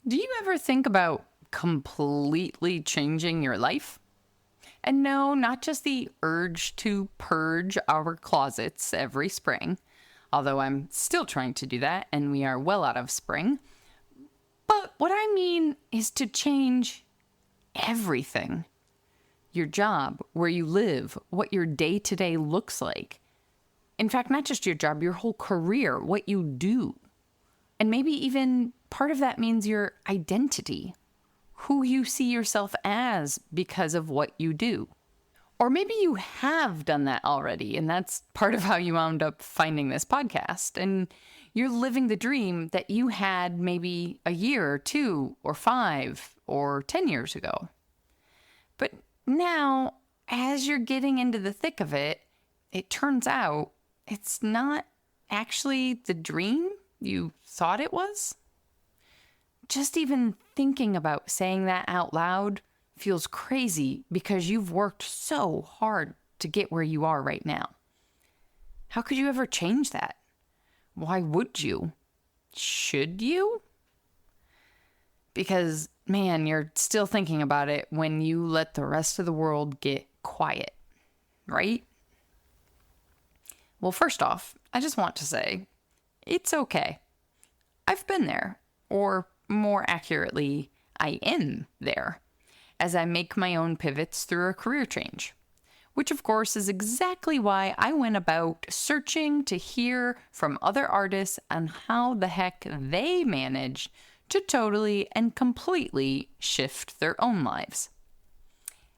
Do you ever think about completely changing your life? And no, not just the urge to purge our closets every spring, although I'm still trying to do that and we are well out of spring. But what I mean is to change everything. Your job, where you live, what your day-to-day looks like. In fact, not just your job, your whole career, what you do. And maybe even part of that means your identity, who you see yourself as because of what you do. Or maybe you have done that already, and that's part of how you wound up finding this podcast. And you're living the dream that you had maybe a year or 2 or 5 or 10 years ago. But now, as you're getting into the thick of it, it turns out it's not actually the dream you thought it was. Just even thinking about saying that out loud feels crazy because you've worked so hard to get where you are right now. How could you ever change that? Why would you? Should you? Because, man, you're still thinking about it when you let the rest of the world get quiet, right? Well, first off, I just want to say, it's okay. I've been there, or more accurately, I am there, as I make my own pivots through a career change. Which, of course, is exactly why I went about searching to hear from other artists on how the heck they managed to totally and completely shift their own lives.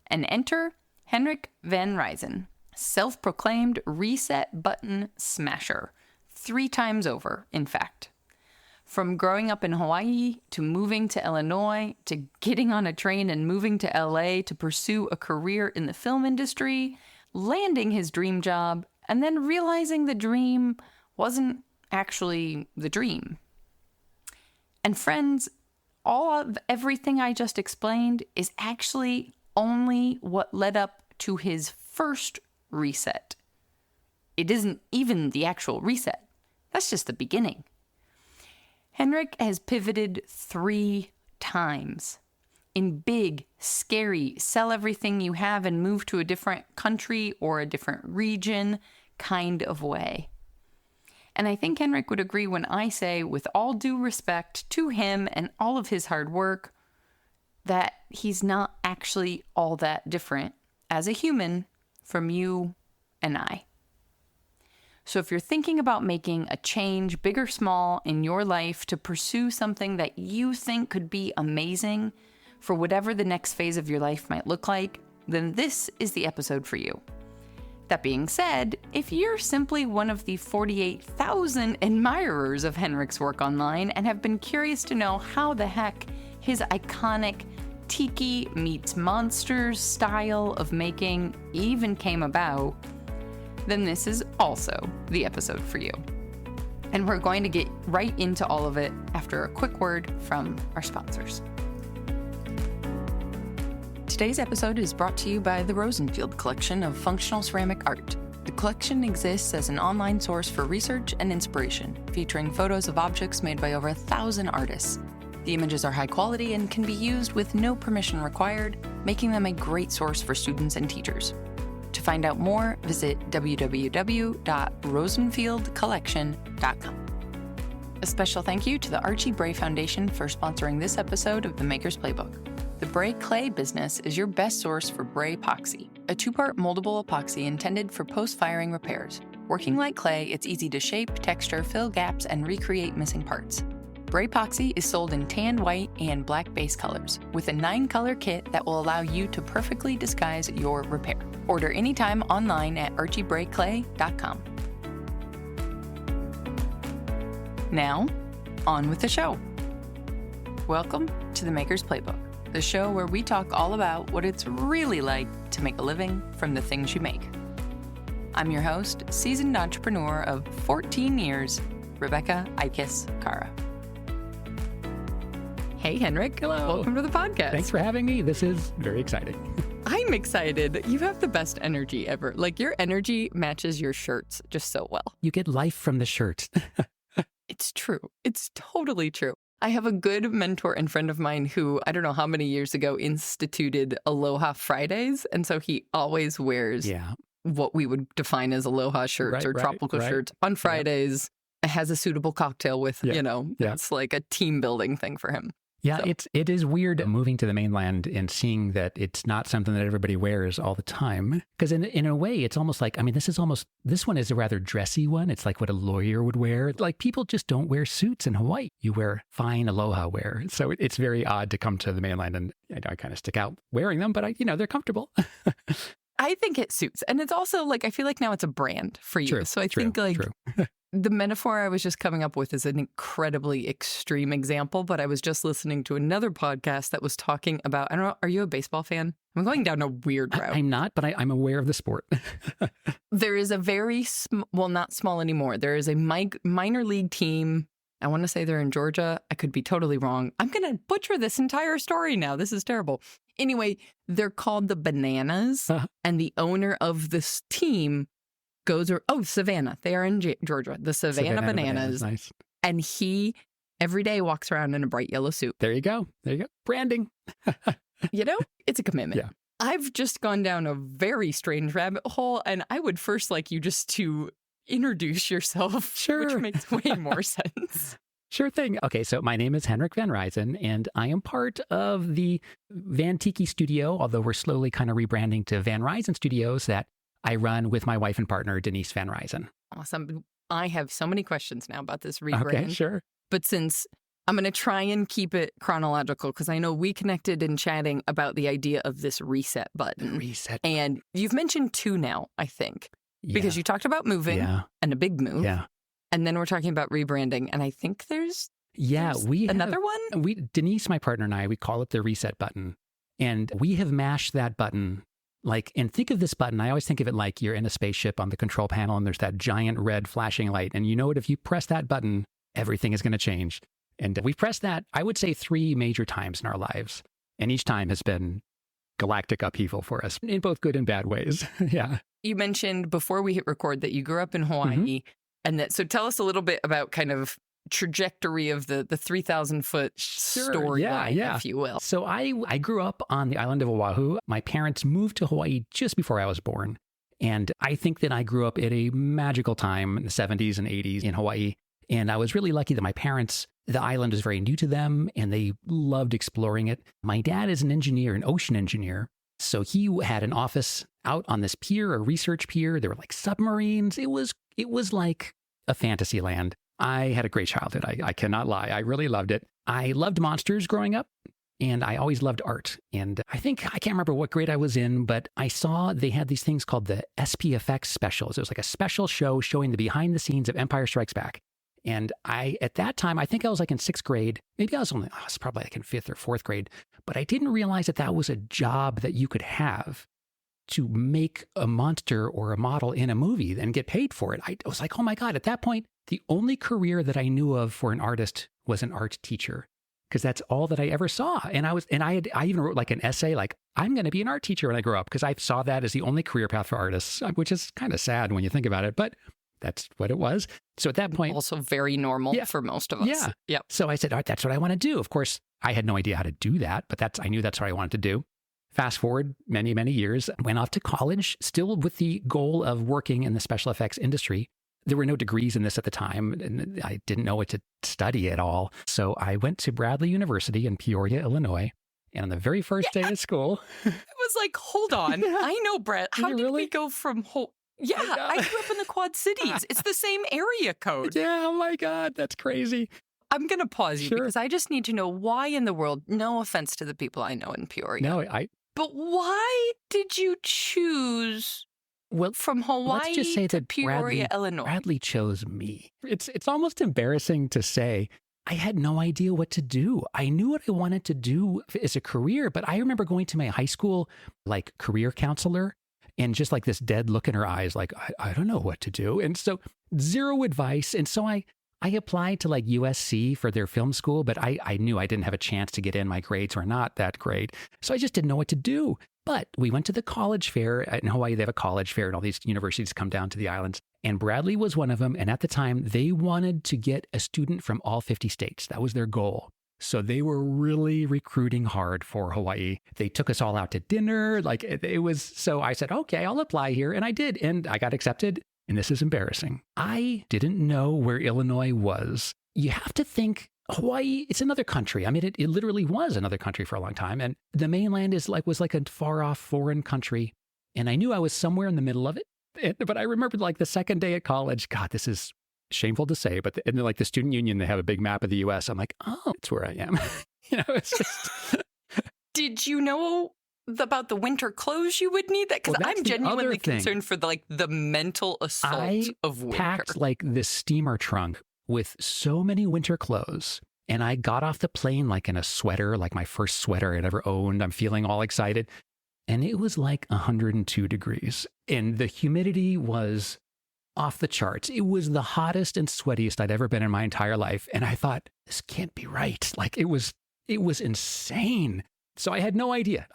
And enter Henrik Van Ryzin, self-proclaimed reset button smasher, 3 times over, in fact. From growing up in Hawaii, to moving to Illinois, to getting on a train and moving to LA to pursue a career in the film industry, landing his dream job, and then realizing the dream wasn't actually the dream. And friends, all of everything I just explained is actually only what led up to his first reset. It isn't even the actual reset. That's just the beginning. Henrik has pivoted 3 times in big, scary, sell everything you have and move to a different country or a different region kind of way. And I think Henrik would agree when I say, with all due respect to him and all of his hard work, that he's not actually all that different as a human from you and I. So if you're thinking about making a change, big or small, in your life to pursue something that you think could be amazing for whatever the next phase of your life might look like, then this is the episode for you. That being said, if you're simply one of the 48,000 admirers of Henrik's work online and have been curious to know how the heck his iconic tiki meets monsters style of making even came about, then this is also the episode for you. And we're going to get right into all of it after a quick word from our sponsors. Today's episode is brought to you by the Rosenfield Collection of Functional Ceramic Art. The collection exists as an online source for research and inspiration, featuring photos of objects made by over 1,000 artists. The images are high quality and can be used with no permission required, making them a great source for students and teachers. To find out more, visit www.rosenfieldcollection.com. A special thank you to the Archie Bray Foundation for sponsoring this episode of The Maker's Playbook. The Bray Clay business is your best source for Bray Epoxy, a 2-part moldable epoxy intended for post-firing repairs. Working like clay, it's easy to shape, texture, fill gaps, and recreate missing parts. Bray Epoxy is sold in tanned white and black base colors, with a 9-color kit that will allow you to perfectly disguise your repair. Order anytime online at archiebrayclay.com. Now, on with the show. Welcome to The Maker's Playbook, the show where we talk all about what it's really like to make a living from the things you make. I'm your host, seasoned entrepreneur of 14 years, Rebecca Ikes Kara. Hey, Henrik. Hello. Welcome to the podcast. Thanks for having me. This is very exciting. I'm excited. You have the best energy ever. Like, your energy matches your shirts just so well. You get life from the shirt. It's true. It's totally true. I have a good mentor and friend of mine who, I don't know how many years ago, instituted Aloha Fridays. And so he always wears what we would define as Aloha shirts or tropical shirts on Fridays. It has a suitable cocktail with, it's like a team building thing for him. Yeah, so. It is weird moving to the mainland and seeing that it's not something that everybody wears all the time. Because in a way, it's almost like, I mean, this one is a rather dressy one. It's like what a lawyer would wear. Like people just don't wear suits in Hawaii. You wear fine aloha wear. So it's very odd to come to the mainland and I kind of stick out wearing them, but they're comfortable. I think it suits. And it's also like, I feel like now it's a brand for you. True, so I think like the metaphor I was just coming up with is an incredibly extreme example, but I was just listening to another podcast that was talking about, I don't know, are you a baseball fan? I'm going down a weird route. I'm not, but I'm aware of the sport. There is a very, not small anymore. There is a minor league team. I want to say they're in Georgia. I could be totally wrong. I'm going to butcher this entire story now. This is terrible. Anyway, they're called the Bananas, and the owner of this team goes, Savannah. They are in Georgia. The Savannah Bananas. Nice. And he every day walks around in a bright yellow suit. There you go. Branding. It's a commitment. Yeah. I've just gone down a very strange rabbit hole, and I would first like you just to introduce yourself, which makes way more sense. Sure thing. Okay, so my name is Henrik Van Ryzin, and I am part of the Van Tiki studio, although we're slowly kind of rebranding to Van Ryzin Studios that I run with my wife and partner, Denise Van Ryzin. Awesome. I have so many questions now about this rebrand. Okay, sure. But since I'm going to try and keep it chronological, because I know we connected in chatting about the idea of this reset button. And you've mentioned 2 now, I think. Because you talked about moving and a big move. Yeah. And then we're talking about rebranding. And I think there's another one. Denise, my partner, and I, we call it the reset button. And we have mashed that button. And think of this button. I always think of it like you're in a spaceship on the control panel and there's that giant red flashing light. And you know what? If you press that button, everything is going to change. And we've pressed that, I would say, 3 major times in our lives. And each time has been galactic upheaval for us in both good and bad ways. Yeah. You mentioned before we hit record that you grew up in Hawaii. And so tell us a little bit about kind of trajectory of the 3,000-foot story line, if you will. So I grew up on the island of Oahu. My parents moved to Hawaii just before I was born. And I think that I grew up at a magical time in the 70s and 80s in Hawaii. And I was really lucky that my parents, the island was very new to them and they loved exploring it. My dad is an engineer, an ocean engineer. So he had an office out on this pier, a research pier. There were like submarines. It was like a fantasy land. I had a great childhood. I cannot lie. I really loved it. I loved monsters growing up, and I always loved art. And I can't remember what grade I was in, but I saw they had these things called the SPFX specials. It was like a special show showing the behind the scenes of Empire Strikes Back. And at that time, I think I was like in 6th grade. Maybe I was probably like in 5th or 4th grade. But I didn't realize that was a job that you could have to make a monster or a model in a movie and get paid for it. I was like, oh my God, at that point, the only career that I knew of for an artist was an art teacher, because that's all that I ever saw. And I even wrote like an essay, like, I'm going to be an art teacher when I grow up, because I saw that as the only career path for artists, which is kind of sad when you think about it, but that's what it was. So at that point, also very normal for most of us. Yeah. Yep. So I said, all right, that's what I want to do. Of course, I had no idea how to do that, but I knew that's what I wanted to do. Fast forward many, many years, went off to college, still with the goal of working in the special effects industry. There were no degrees in this at the time, and I didn't know what to study at all. So I went to Bradley University in Peoria, Illinois. And on the very first day of school, I was like, hold on. I know, Brett. How did we go from Yeah, I grew up in the Quad Cities. It's the same area code. Yeah, oh my God, that's crazy. I'm going to pause you because I just need to know why in the world, no offense to the people I know in Peoria. No, But why did you choose from Hawaii to Peoria, Illinois? Bradley chose me. It's almost embarrassing to say. I had no idea what to do. I knew what I wanted to do as a career, but I remember going to my high school like career counselor and just like this dead look in her eyes, like, I don't know what to do. And so 0 advice. And so I applied to like USC for their film school, but I knew I didn't have a chance to get in. My grades were not that great. So I just didn't know what to do. But we went to the college fair. In Hawaii, they have a college fair and all these universities come down to the islands. And Bradley was one of them. And at the time, they wanted to get a student from all 50 states. That was their goal. So they were really recruiting hard for Hawaii. They took us all out to dinner. Like it was, so I said, okay, I'll apply here. And I did. And I got accepted. And this is embarrassing. I didn't know where Illinois was. You have to think Hawaii, it's another country. I mean, it literally was another country for a long time. And the mainland was like a far off foreign country. And I knew I was somewhere in the middle of it. But I remembered like the second day at college, God, this is shameful to say, but in the student union, they have a big map of the US. I'm like, oh, that's where I am. It's just. Did you know about the winter clothes you would need? That because I'm genuinely concerned for the mental assault of winter. I packed like this steamer trunk with so many winter clothes. And I got off the plane like in a sweater, like my first sweater I'd ever owned. I'm feeling all excited. And it was like 102 degrees. And the humidity was off the charts. It was the hottest and sweatiest I'd ever been in my entire life. And I thought, this can't be right. Like it was insane. So I had no idea.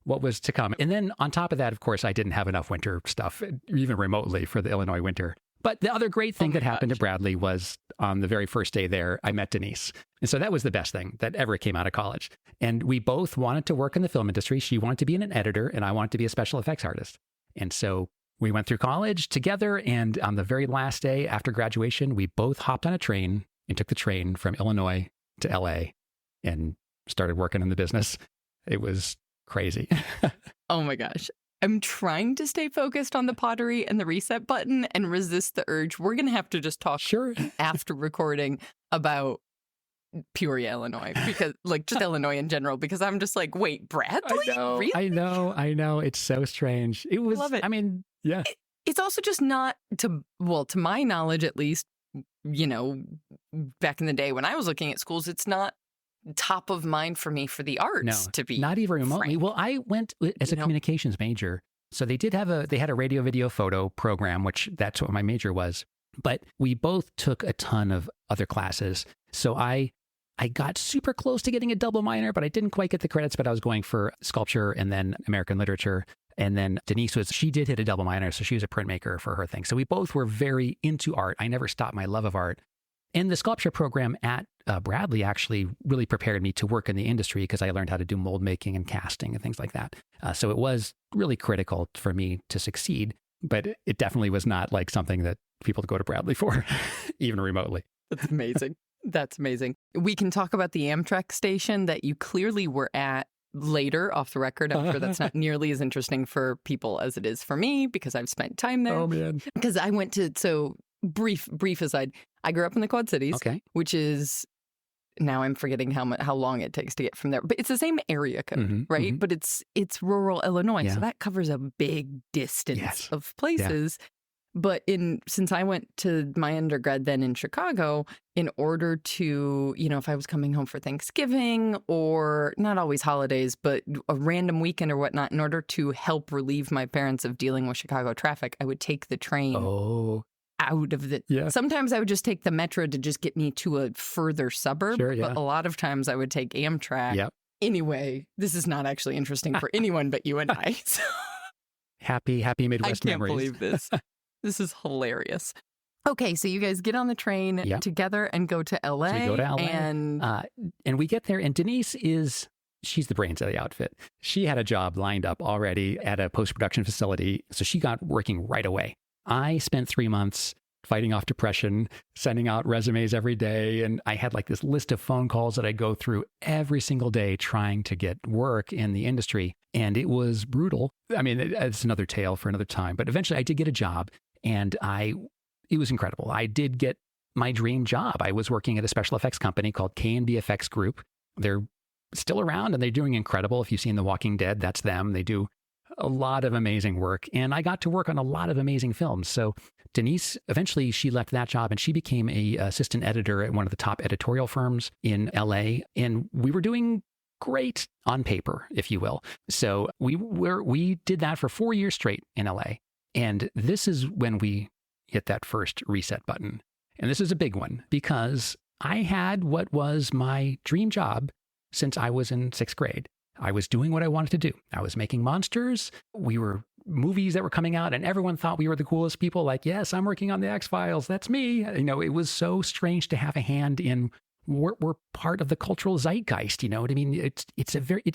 What was to come. And then on top of that, of course, I didn't have enough winter stuff, even remotely, for the Illinois winter. But the other great thing that happened to Bradley was on the very first day there, I met Denise. And so that was the best thing that ever came out of college. And we both wanted to work in the film industry. She wanted to be an editor and I wanted to be a special effects artist. And so we went through college together. And on the very last day after graduation, we both hopped on a train and took the train from Illinois to LA and started working in the business. It was crazy. Oh my gosh. I'm trying to stay focused on the pottery and the reset button and resist the urge. We're going to have to just talk after recording about Peoria, Illinois, because just Illinois in general, because I'm just like, wait, Bradley? Really? I know. It's so strange. It was, I love it. I mean, yeah. It's also just not to my knowledge, at least, back in the day when I was looking at schools, it's not top of mind for me for the arts to be not even remotely. Frank. Well, I went as a communications major. So they had a radio, video, photo program, which that's what my major was. But we both took a ton of other classes. So I got super close to getting a double minor, but I didn't quite get the credits, but I was going for sculpture and then American literature. And then Denise she did hit a double minor. So she was a printmaker for her thing. So we both were very into art. I never stopped my love of art. And the sculpture program at Bradley actually really prepared me to work in the industry because I learned how to do mold making and casting and things like that. So it was really critical for me to succeed, but it definitely was not like something that people go to Bradley for, even remotely. That's amazing. That's amazing. We can talk about the Amtrak station that you clearly were at later off the record. I'm sure that's not nearly as interesting for people as it is for me because I've spent time there. Oh, man. Because I went to, brief aside, I grew up in the Quad Cities, which is, now I'm forgetting how long it takes to get from there, but it's the same area code, right? Mm-hmm. But it's rural Illinois, so that covers a big distance of places. Yeah. But since I went to my undergrad then in Chicago, in order to, if I was coming home for Thanksgiving or not always holidays, but a random weekend or whatnot, in order to help relieve my parents of dealing with Chicago traffic, I would take the train. Out of the sometimes I would just take the metro to just get me to a further suburb, but a lot of times I would take Amtrak. Anyway, this is not actually interesting for anyone but you and I. So. Happy Midwest memories. I can't believe this. This is hilarious. Okay, so you guys get on the train together and go to LA. So we go to LA and we get there, and Denise she's the brains of the outfit. She had a job lined up already at a post-production facility, so she got working right away. I spent 3 months fighting off depression, sending out resumes every day. And I had like this list of phone calls that I go through every single day trying to get work in the industry. And it was brutal. I mean, it's another tale for another time. But eventually I did get a job and it was incredible. I did get my dream job. I was working at a special effects company called K&B Effects Group. They're still around and they're doing incredible. If you've seen The Walking Dead, that's them. They do a lot of amazing work. And I got to work on a lot of amazing films. So Denise, eventually she left that job and she became a assistant editor at one of the top editorial firms in LA. And we were doing great on paper, if you will. So we did that for 4 years straight in LA. And this is when we hit that first reset button. And this is a big one because I had what was my dream job since I was in 6th grade. I was doing what I wanted to do. I was making monsters. We were movies that were coming out and everyone thought we were the coolest people. Like, yes, I'm working on the X-Files. That's me. It was so strange to have a hand in, we're part of the cultural zeitgeist. You know what I mean?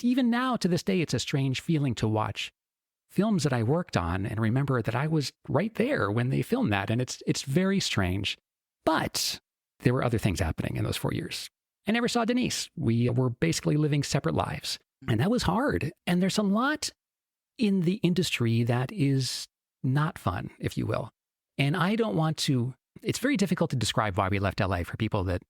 Even now to this day, it's a strange feeling to watch films that I worked on and remember that I was right there when they filmed that. And it's very strange. But there were other things happening in those 4 years. I never saw Denise. We were basically living separate lives. And that was hard. And there's a lot in the industry that is not fun, if you will. And I don't want to, it's very difficult to describe why we left LA for people that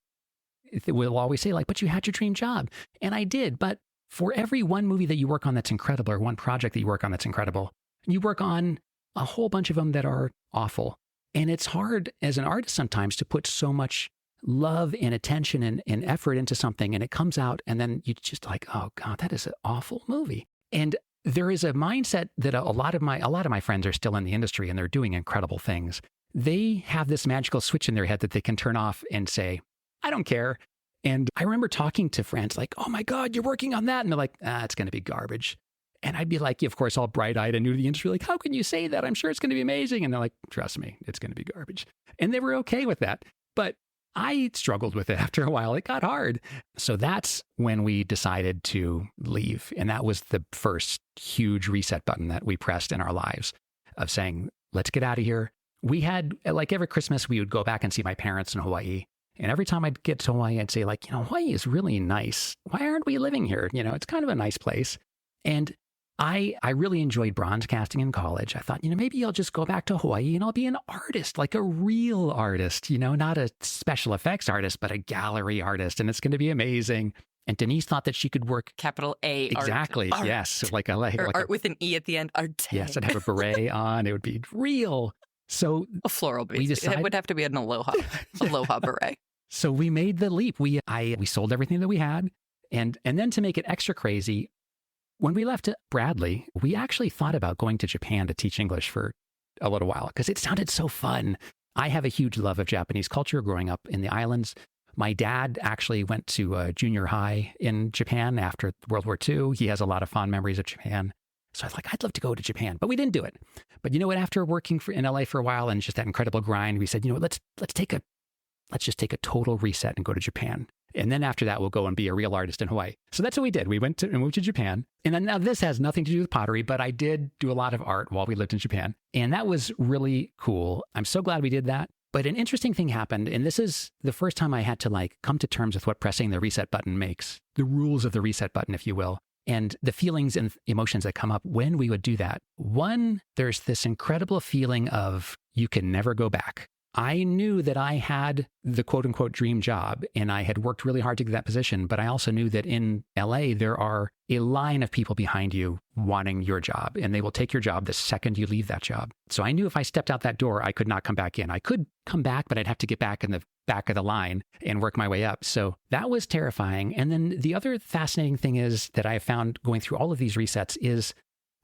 will always say like, but you had your dream job. And I did. But for every one movie that you work on that's incredible, or one project that you work on that's incredible, you work on a whole bunch of them that are awful. And it's hard as an artist sometimes to put so much love and attention and effort into something, and it comes out and then you just like, oh God, that is an awful movie. And there is a mindset that a lot of my friends are still in the industry and they're doing incredible things. They have this magical switch in their head that they can turn off and say, I don't care. And I remember talking to friends like, oh my God, you're working on that. And they're like, it's going to be garbage. And I'd be like, of course, all bright-eyed and new to the industry, like, how can you say that? I'm sure it's going to be amazing. And they're like, trust me, it's going to be garbage. And they were okay with that. But I struggled with it after a while. It got hard. So that's when we decided to leave. And that was the first huge reset button that we pressed in our lives of saying, let's get out of here. We had, like every Christmas, we would go back and see my parents in Hawaii. And every time I'd get to Hawaii, I'd say like, Hawaii is really nice. Why aren't we living here? It's kind of a nice place. And I really enjoyed bronze casting in college. I thought, maybe I'll just go back to Hawaii and I'll be an artist, like a real artist, not a special effects artist, but a gallery artist. And it's going to be amazing. And Denise thought that she could work. Capital A. Exactly. Art. Yes. Like art with an E at the end. Art. Yes. I'd have a beret on. It would be real. So a floral base. It would have to be an aloha beret. So we made the leap. We sold everything that we had. And then to make it extra crazy, when we left Bradley, we actually thought about going to Japan to teach English for a little while because it sounded so fun. I have a huge love of Japanese culture growing up in the islands. My dad actually went to junior high in Japan after World War II. He has a lot of fond memories of Japan. So I was like, I'd love to go to Japan, but we didn't do it. But you know what? After working in LA for a while and just that incredible grind, we said, let's just take a total reset and go to Japan. And then after that, we'll go and be a real artist in Hawaii. So that's what we did. We moved to Japan. And then now this has nothing to do with pottery, but I did do a lot of art while we lived in Japan. And that was really cool. I'm so glad we did that. But an interesting thing happened. And this is the first time I had to come to terms with what pressing the reset button makes, the rules of the reset button, if you will, and the feelings and emotions that come up when we would do that. One, there's this incredible feeling of you can never go back. I knew that I had the quote unquote dream job and I had worked really hard to get that position. But I also knew that in LA, there are a line of people behind you wanting your job and they will take your job the second you leave that job. So I knew if I stepped out that door, I could not come back in. I could come back, but I'd have to get back in the back of the line and work my way up. So that was terrifying. And then the other fascinating thing is that I found going through all of these resets is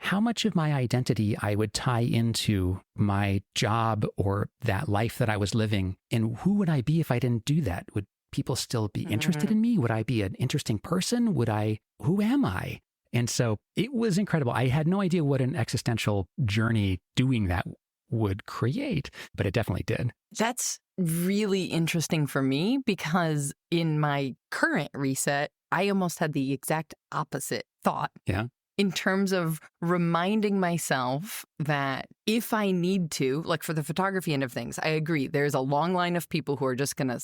how much of my identity I would tie into my job or that life that I was living. And who would I be if I didn't do that? Would people still be interested in me? Would I be an interesting person? Who am I? And so it was incredible. I had no idea what an existential journey doing that would create, but it definitely did. That's really interesting for me because in my current reset, I almost had the exact opposite thought. Yeah. In terms of reminding myself that if I need to, like for the photography end of things, I agree. There's a long line of people who are just going to,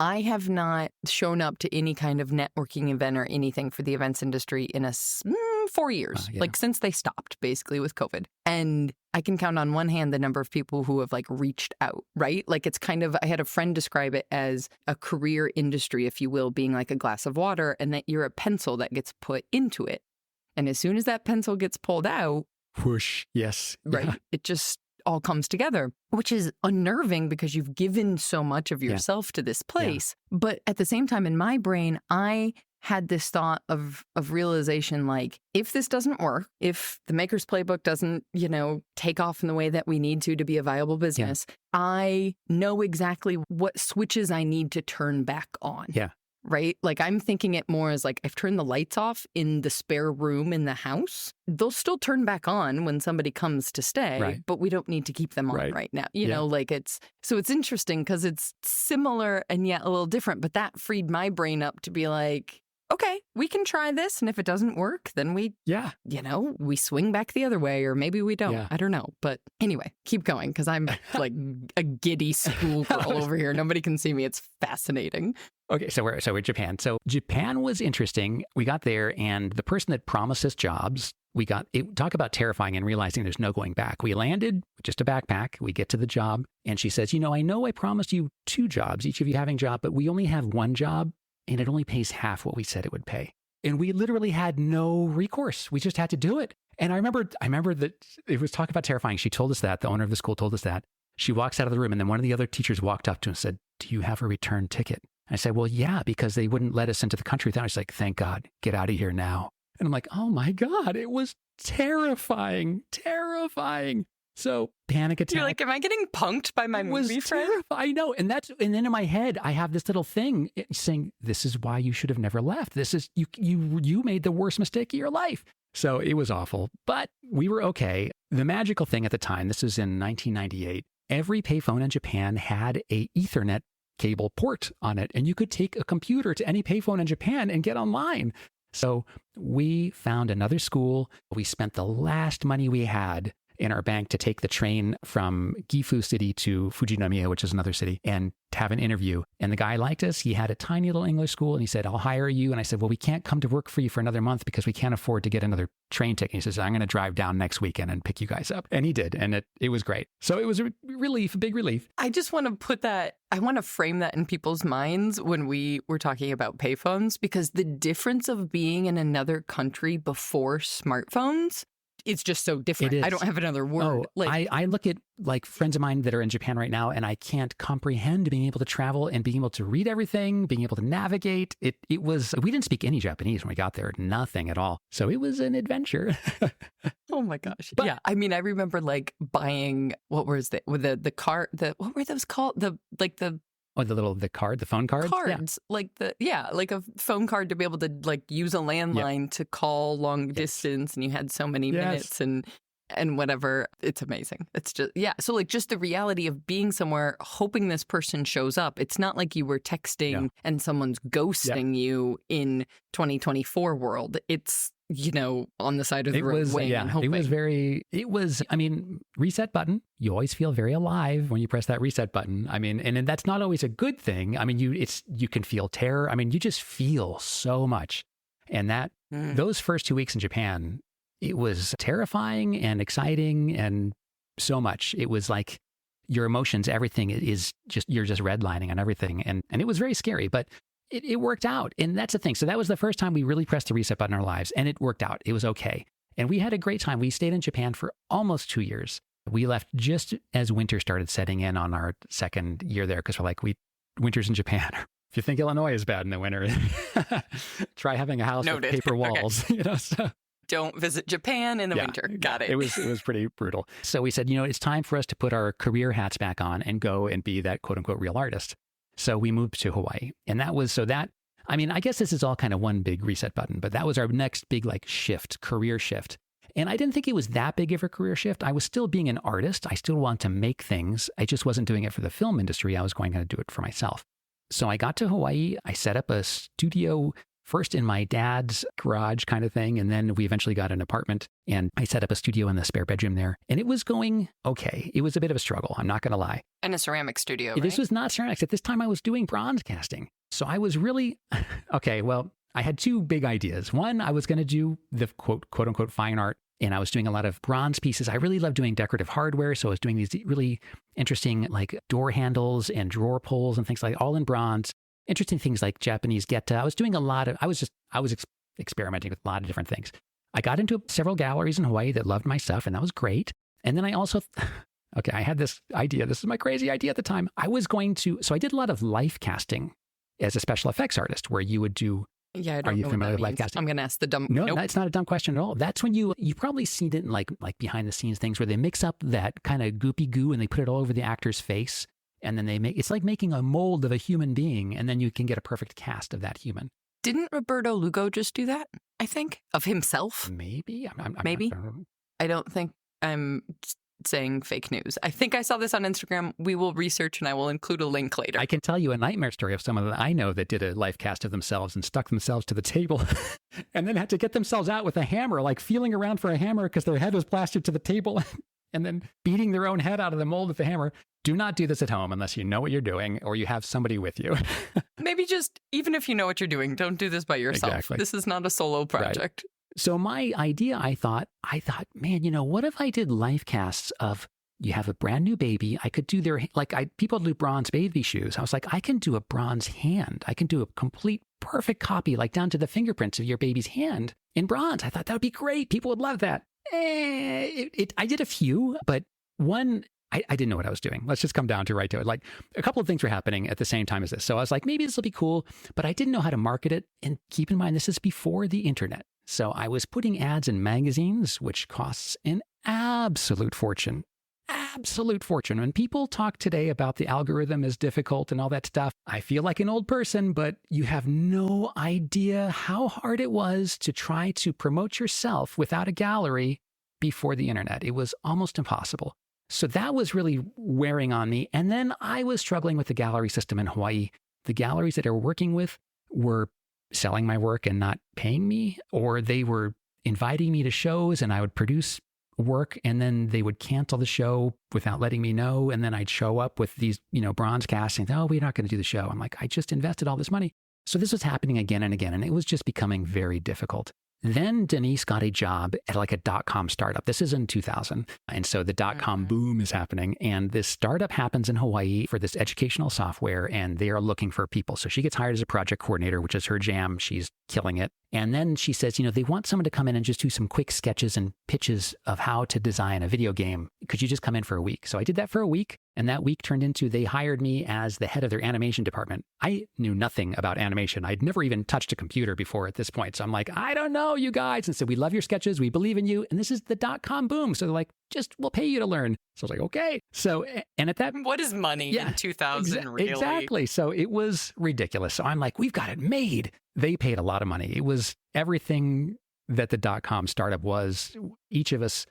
I have not shown up to any kind of networking event or anything for the events industry in 4 years, since they stopped basically with COVID. And I can count on one hand the number of people who have reached out, right? It's kind of, I had a friend describe it as a career industry, if you will, being like a glass of water and that you're a pencil that gets put into it. And as soon as that pencil gets pulled out, whoosh, yes. Right. Yeah. It just all comes together, which is unnerving because you've given so much of yourself to this place. Yeah. But at the same time, in my brain, I had this thought of realization, if this doesn't work, if the Maker's Playbook doesn't, take off in the way that we need to be a viable business, I know exactly what switches I need to turn back on. Yeah. right? Like I'm thinking it more as like I've turned the lights off in the spare room in the house. They'll still turn back on when somebody comes to stay, Right. but we don't need to keep them on right now. You know, like it's interesting because it's similar and yet a little different, but that freed my brain up to be like, okay, we can try this. And if it doesn't work, then we we swing back the other way, or maybe we don't. Yeah. I don't know. But anyway, keep going because I'm like a giddy schoolgirl over here. Nobody can see me. It's fascinating. Okay, so we're Japan. So Japan was interesting. We got there, and the person that promised us jobs, talk about terrifying and realizing there's no going back. We landed, just a backpack. We get to the job, and she says, I know I promised you 2 jobs, each of you having a job, but we only have 1 job, and it only pays half what we said it would pay. And we literally had no recourse. We just had to do it. And I remember that it was talk about terrifying. She told us that. The owner of the school told us that. She walks out of the room, and then one of the other teachers walked up to us and said, "Do you have a return ticket?" I said, "Well, yeah, because they wouldn't let us into the country." Then I was like, "Thank God, get out of here now." And I'm like, oh my God, it was terrifying. So panic attack. You're like, am I getting punked by my movie friend? I know. And then in my head, I have this little thing saying, this is why you should have never left. This is, you made the worst mistake of your life. So it was awful, but we were okay. The magical thing at the time, this was in 1998, every payphone in Japan had a Ethernet cable port on it, and you could take a computer to any payphone in Japan and get online. So we found another school. We spent the last money we had in our bank to take the train from Gifu City to Fujinomiya, which is another city, and to have an interview. And the guy liked us. He had a tiny little English school, and he said, "I'll hire you." And I said, "Well, we can't come to work for you for another month because we can't afford to get another train ticket." He says, "I'm going to drive down next weekend and pick you guys up." And he did. And it was great. So it was a relief, a big relief. I just want to I want to frame that in people's minds when we were talking about payphones, because the difference of being in another country before smartphones, it's just so different. I don't have another word. I look at like friends of mine that are in Japan right now, and I can't comprehend being able to travel and being able to read everything, being able to navigate. We didn't speak any Japanese when we got there, nothing at all. So it was an adventure. Oh my gosh. But, yeah. I mean, I remember like buying, what was the card, what were those called? The phone cards? Cards. Yeah. Like a phone card to be able to like use a landline to call long distance, and you had so many minutes and whatever. It's amazing. It's just, so like just the reality of being somewhere, hoping this person shows up. It's not like you were texting and someone's ghosting you in 2024 world. It's, on the side of the road waiting and hoping. Reset button. You always feel very alive when you press that reset button. And that's not always a good thing. You can feel terror. You just feel so much. And those first 2 weeks in Japan, it was terrifying and exciting and so much. It was like your emotions, everything is just, you're just redlining on everything. And it was very scary, but it worked out. And that's the thing. So that was the first time we really pressed the reset button in our lives, and it worked out. It was okay. And we had a great time. We stayed in Japan for almost 2 years. We left just as winter started setting in on our second year there, because we're like, winters in Japan. If you think Illinois is bad in the winter, try having a house with paper walls. So. Don't visit Japan in the winter. Got it. It was pretty brutal. So we said, it's time for us to put our career hats back on and go and be that quote unquote real artist. So we moved to Hawaii. And I guess this is all kind of one big reset button, but that was our next big career shift. And I didn't think it was that big of a career shift. I was still being an artist. I still wanted to make things. I just wasn't doing it for the film industry. I was going to do it for myself. So I got to Hawaii. I set up a studio first in my dad's garage kind of thing. And then we eventually got an apartment, and I set up a studio in the spare bedroom there. And it was going okay. It was a bit of a struggle. I'm not going to lie. And a ceramic studio, right? This was not ceramics. At this time, I was doing bronze casting. So I was really, okay, well, I had 2 big ideas. One, I was going to do the quote unquote fine art. And I was doing a lot of bronze pieces. I really love doing decorative hardware. So I was doing these really interesting like door handles and drawer pulls and things all in bronze. Interesting things like Japanese geta. I was doing I was experimenting with a lot of different things. I got into several galleries in Hawaii that loved my stuff, and that was great. And then I also, I had this idea. This is my crazy idea at the time. So I did a lot of life casting as a special effects artist, where you would do. Yeah, I don't Are you know familiar what that with life means. casting? I'm going to ask the dumb. No, nope. It's not a dumb question at all. That's when you probably seen it in like behind the scenes things where they mix up that kind of goopy goo and they put it all over the actor's face. And then it's like making a mold of a human being, and then you can get a perfect cast of that human. Didn't Roberto Lugo just do that, I think, of himself? Maybe. Maybe. I don't think I'm saying fake news. I think I saw this on Instagram. We will research and I will include a link later. I can tell you a nightmare story of someone that I know that did a life cast of themselves and stuck themselves to the table and then had to get themselves out with a hammer, like feeling around for a hammer because their head was plastered to the table and then beating their own head out of the mold with the hammer. Do not do this at home unless you know what you're doing or you have somebody with you. Maybe just, even if you know what you're doing, don't do this by yourself. Exactly. This is not a solo project. Right. So my idea, I thought, man, what if I did life casts of, you have a brand new baby. I could do people do bronze baby shoes. I was like, I can do a bronze hand. I can do a complete perfect copy, like down to the fingerprints of your baby's hand in bronze. I thought that would be great. People would love that. I did a few, but one, I didn't know what I was doing. Let's just come down to right to it. Like a couple of things were happening at the same time as this. So I was like, maybe this will be cool, but I didn't know how to market it. And keep in mind, this is before the internet. So I was putting ads in magazines, which costs an absolute fortune. Absolute fortune. When people talk today about the algorithm is difficult and all that stuff, I feel like an old person, but you have no idea how hard it was to try to promote yourself without a gallery before the internet. It was almost impossible. So that was really wearing on me. And then I was struggling with the gallery system in Hawaii. The galleries that I were working with were selling my work and not paying me, or they were inviting me to shows and I would produce work and then they would cancel the show without letting me know. And then I'd show up with these, bronze castings. Oh, we're not going to do the show. I'm like, I just invested all this money. So this was happening again and again, and it was just becoming very difficult. Then Denise got a job at like a .com startup. This is in 2000. And so the .com boom is happening. And this startup happens in Hawaii for this educational software, and they are looking for people. So she gets hired as a project coordinator, which is her jam. She's killing it. And then she says, they want someone to come in and just do some quick sketches and pitches of how to design a video game. Could you just come in for a week? So I did that for a week. And that week turned into, they hired me as the head of their animation department. I knew nothing about animation. I'd never even touched a computer before at this point. So I'm like, I don't know, you guys. And so we love your sketches. We believe in you. And this is the .com boom. So they're like, we'll pay you to learn. So I was like, okay. So, and at that... What is money in 2000 really? Exactly. So it was ridiculous. So I'm like, we've got it made. They paid a lot of money. It was everything that the .com startup was. Each of us,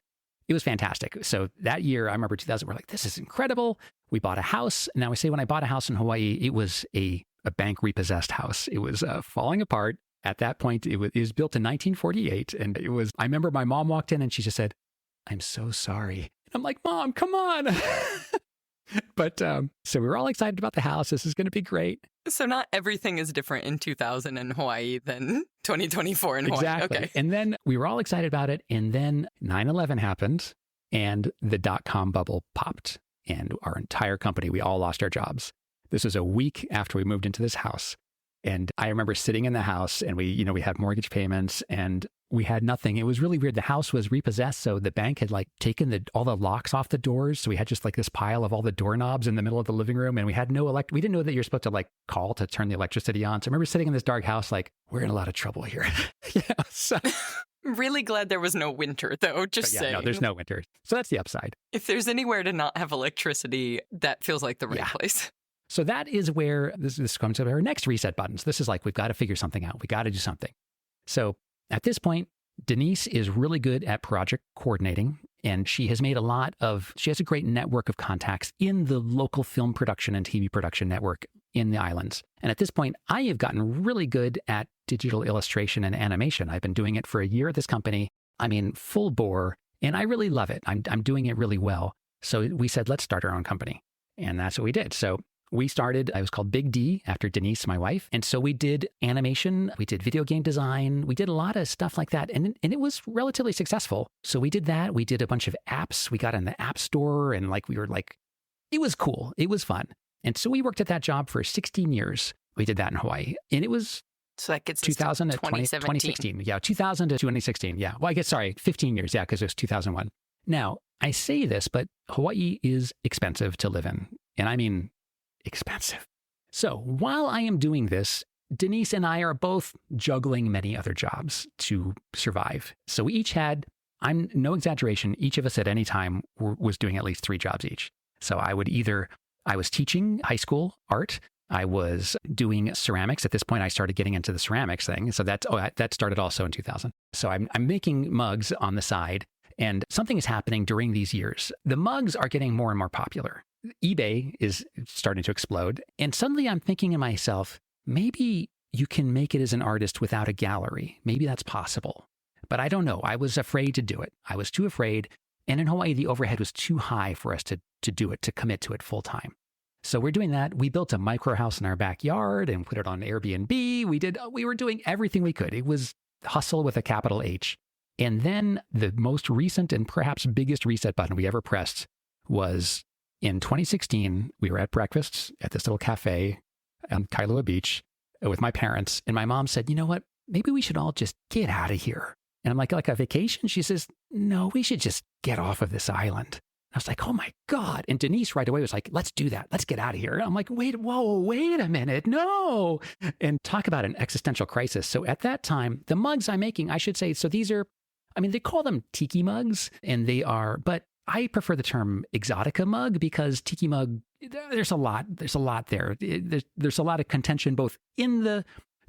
it was fantastic. So that year, I remember 2000, we're like, this is incredible. We bought a house. Now I say when I bought a house in Hawaii, it was a bank repossessed house. It was falling apart. At that point, it was built in 1948. And I remember my mom walked in and she just said, I'm so sorry. And I'm like, Mom, come on. But so we were all excited about the house. This is going to be great. So not everything is different in 2000 in Hawaii than 2024 in Hawaii. Exactly. Okay. And then we were all excited about it. And then 9/11 happened and the .com bubble popped and our entire company, we all lost our jobs. This was a week after we moved into this house. And I remember sitting in the house and we had mortgage payments and we had nothing. It was really weird. The house was repossessed. So the bank had taken all the locks off the doors. So we had just this pile of all the doorknobs in the middle of the living room. And we had no we didn't know that you're supposed to call to turn the electricity on. So I remember sitting in this dark house, we're in a lot of trouble here. Yeah. So I'm really glad there was no winter though. Just saying. No, there's no winter. So that's the upside. If there's anywhere to not have electricity, that feels like the right place. So that is where this comes to our next reset buttons. This is we've got to figure something out. We got to do something. So at this point, Denise is really good at project coordinating, and she has made she has a great network of contacts in the local film production and TV production network in the islands. And at this point, I have gotten really good at digital illustration and animation. I've been doing it for a year at this company. I mean, full bore, and I really love it. I'm doing it really well. So we said, let's start our own company. And that's what we did. So we started, I was called Big D after Denise, my wife. And so we did animation, we did video game design, we did a lot of stuff like that. And it was relatively successful. So we did that. We did a bunch of apps. We got in the app store and it was cool. It was fun. And so we worked at that job for 16 years. We did that in Hawaii. And it was... So that gets 2000 to 2016. Yeah, 2000 to 2016. Yeah. Well, 15 years. Yeah, because it was 2001. Now, I say this, but Hawaii is expensive to live in. And I mean... expensive. So while I am doing this, Denise and I are both juggling many other jobs to survive. So we each had, no exaggeration, each of us at any time was doing at least 3 jobs each. So I would either I was teaching high school art. I was doing ceramics. At this point, I started getting into the ceramics thing. So that started also in 2000. So I'm making mugs on the side, and something is happening during these years. The mugs are getting more and more popular. eBay is starting to explode. And suddenly I'm thinking to myself, maybe you can make it as an artist without a gallery. Maybe that's possible. But I don't know. I was afraid to do it. I was too afraid. And in Hawaii, the overhead was too high for us to do it, to commit to it full time. So we're doing that. We built a micro house in our backyard and put it on Airbnb. We were doing everything we could. It was hustle with a capital H. And then the most recent and perhaps biggest reset button we ever pressed was in 2016. We were at breakfast at this little cafe on Kailua Beach with my parents. And my mom said, you know what? Maybe we should all just get out of here. And I'm like a vacation? She says, no, we should just get off of this island. I was like, oh my God. And Denise right away was like, let's do that. Let's get out of here. And I'm like, wait a minute. No. And talk about an existential crisis. So at that time, the mugs I'm making, I should say, so these are, they call them tiki mugs, and they are, but I prefer the term exotica mug because tiki mug, there's a lot there. There's a lot of contention both in the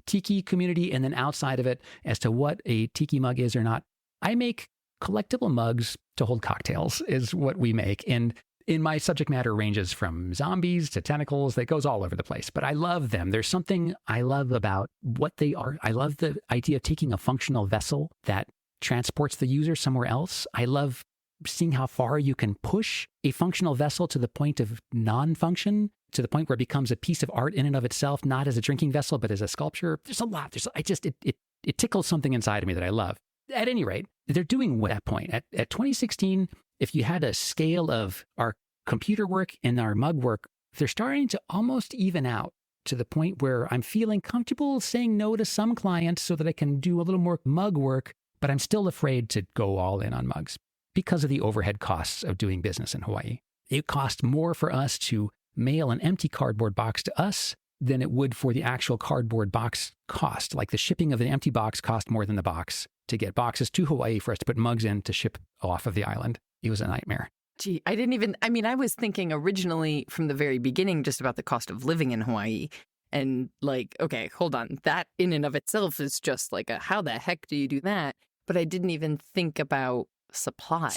tiki community and then outside of it as to what a tiki mug is or not. I make collectible mugs to hold cocktails is what we make. And in my subject matter ranges from zombies to tentacles, that goes all over the place. But I love them. There's something I love about what they are. I love the idea of taking a functional vessel that transports the user somewhere else. I love seeing how far you can push a functional vessel to the point of non-function, to the point where it becomes a piece of art in and of itself, not as a drinking vessel, but as a sculpture. There's a lot. It tickles something inside of me that I love. At any rate, they're doing what at that point. At 2016, if you had a scale of our computer work and our mug work, they're starting to almost even out to the point where I'm feeling comfortable saying no to some clients so that I can do a little more mug work, but I'm still afraid to go all in on mugs because of the overhead costs of doing business in Hawaii. It costs more for us to mail an empty cardboard box to us than it would for the actual cardboard box cost. Like the shipping of the empty box cost more than the box to get boxes to Hawaii for us to put mugs in to ship off of the island. It was a nightmare. Gee, I was thinking originally from the very beginning just about the cost of living in Hawaii. And like, okay, hold on. That in and of itself is just like how the heck do you do that? But I didn't even think about supplies.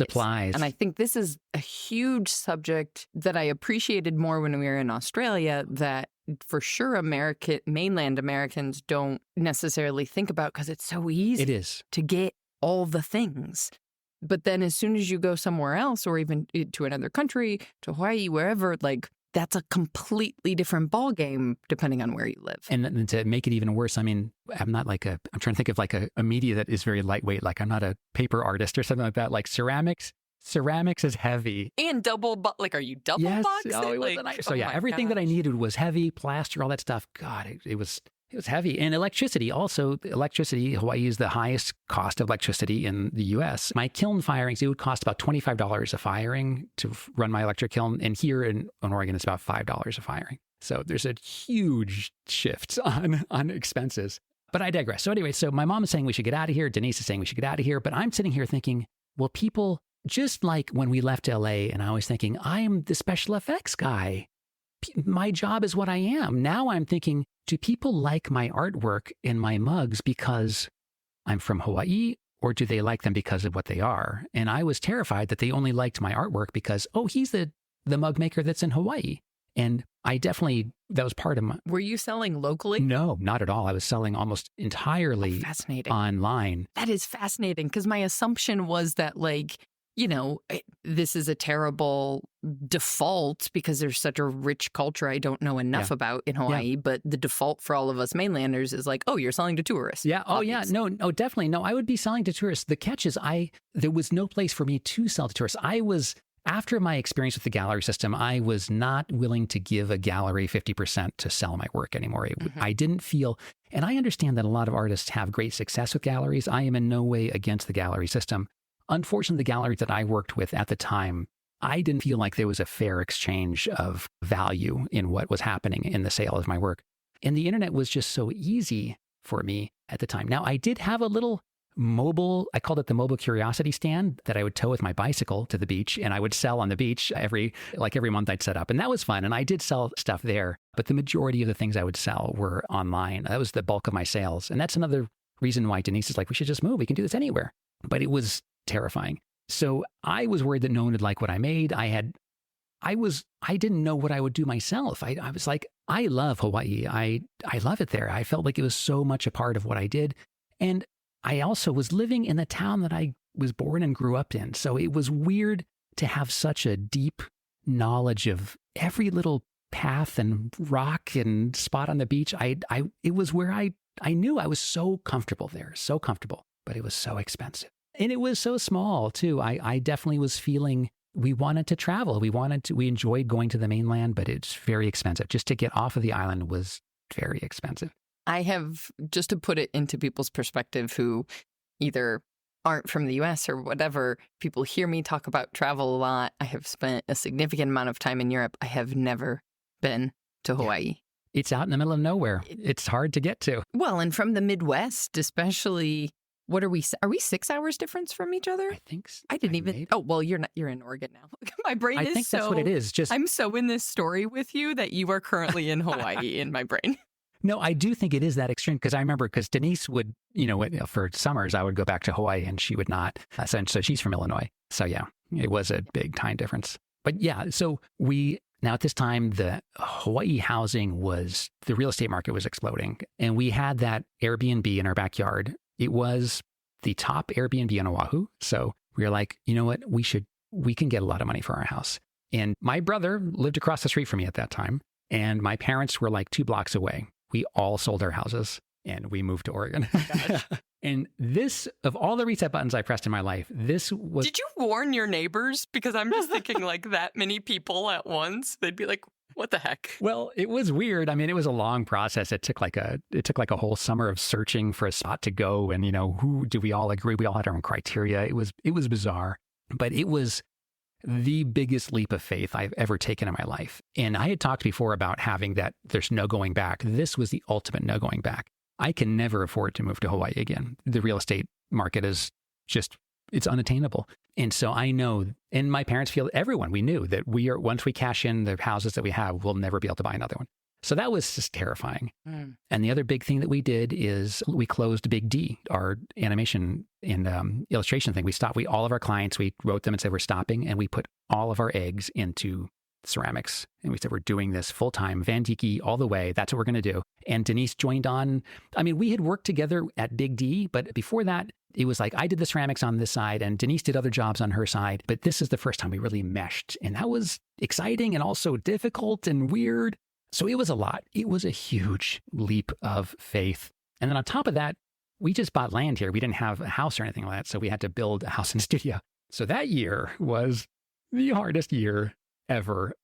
And I think this is a huge subject that I appreciated more when we were in Australia that for sure mainland Americans don't necessarily think about because it's so easy it is to get all the things. But then as soon as you go somewhere else or even to another country, to Hawaii, wherever, like that's a completely different ballgame depending on where you live. And to make it even worse, I'm not like I'm trying to think of like a media that is very lightweight. Like I'm not a paper artist or something like that. Like ceramics is heavy. And are you double boxing? So everything that I needed was heavy, plaster, all that stuff. God, it was heavy. And electricity also. Hawaii is the highest cost of electricity in the U.S. My kiln firings, it would cost about $25 a firing to run my electric kiln. And here in Oregon, it's about $5 a firing. So there's a huge shift on expenses. But I digress. So anyway, so my mom is saying we should get out of here. Denise is saying we should get out of here. But I'm sitting here thinking, well, people, just like when we left LA and I was thinking, I am the special effects guy. My job is what I am. Now I'm thinking, do people like my artwork and my mugs because I'm from Hawaii, or do they like them because of what they are? And I was terrified that they only liked my artwork because, he's the mug maker that's in Hawaii. And that was part of my... Were you selling locally? No, not at all. I was selling almost entirely online. That is fascinating because my assumption was that this is a terrible default because there's such a rich culture I don't know enough about in Hawaii. Yeah. But the default for all of us mainlanders is like, you're selling to tourists. Yeah. Oh, obviously. Yeah. No, definitely. No, I would be selling to tourists. The catch is there was no place for me to sell to tourists. After my experience with the gallery system, I was not willing to give a gallery 50% to sell my work anymore. I didn't feel, and I understand that a lot of artists have great success with galleries. I am in no way against the gallery system. Unfortunately, the galleries that I worked with at the time, I didn't feel like there was a fair exchange of value in what was happening in the sale of my work. And the internet was just so easy for me at the time. Now, I did have a little I called it the mobile curiosity stand that I would tow with my bicycle to the beach, and I would sell on the beach every month I'd set up. And that was fun. And I did sell stuff there, but the majority of the things I would sell were online. That was the bulk of my sales. And that's another reason why Denise is like, we should just move. We can do this anywhere. But it was terrifying. So I was worried that no one would like what I made. I didn't know what I would do myself. I was like, I love Hawaii. I love it there. I felt like it was so much a part of what I did. And I also was living in the town that I was born and grew up in. So it was weird to have such a deep knowledge of every little path and rock and spot on the beach. It was where I knew I was so comfortable there, so comfortable, but it was so expensive. And it was so small too. I definitely was feeling we wanted to travel. We enjoyed going to the mainland, but it's very expensive. Just to get off of the island was very expensive. I have, just to put it into people's perspective who either aren't from the US or whatever, people hear me talk about travel a lot. I have spent a significant amount of time in Europe. I have never been to Hawaii. Yeah. It's out in the middle of nowhere. It's hard to get to. Well, and from the Midwest, especially, are we 6 hours difference from each other? I think so. I didn't even. Oh, well, you're in Oregon now. My brain is I think that's what it is. I'm so in this story with you that you are currently in Hawaii in my brain. No, I do think it is that extreme because I remember Denise would, for summers, I would go back to Hawaii and she would not. So she's from Illinois. So yeah, it was a big time difference. But yeah, so now at this time, the Hawaii the real estate market was exploding. And we had that Airbnb in our backyard. It was the top Airbnb on Oahu. So we were like, you know what, we can get a lot of money for our house. And my brother lived across the street from me at that time. And my parents were like 2 blocks away. We all sold our houses and we moved to Oregon. And this, of all the reset buttons I pressed in my life, this was... Did you warn your neighbors? Because I'm just thinking like that many people at once, they'd be like, what the heck? Well, it was weird. I mean, it was a long process. It took like a whole summer of searching for a spot to go. And, who do we all agree? We all had our own criteria. It was bizarre, but it was the biggest leap of faith I've ever taken in my life. And I had talked before about having that there's no going back. This was the ultimate no going back. I can never afford to move to Hawaii again. The real estate market is it's unattainable. And so I know, and my parents we knew that once we cash in the houses that we have, we'll never be able to buy another one. So that was just terrifying. Mm. And the other big thing that we did is we closed Big D, our animation and illustration thing. All of our clients, we wrote them and said, we're stopping. And we put all of our eggs into ceramics. And we said, we're doing this full time, Van Tiki all the way. That's what we're going to do. And Denise joined on. I mean, we had worked together at Big D, but before that, it was like I did the ceramics on this side and Denise did other jobs on her side. But this is the first time we really meshed. And that was exciting and also difficult and weird. So it was a lot. It was a huge leap of faith. And then on top of that, we just bought land here. We didn't have a house or anything like that. So we had to build a house and studio. So that year was the hardest year ever.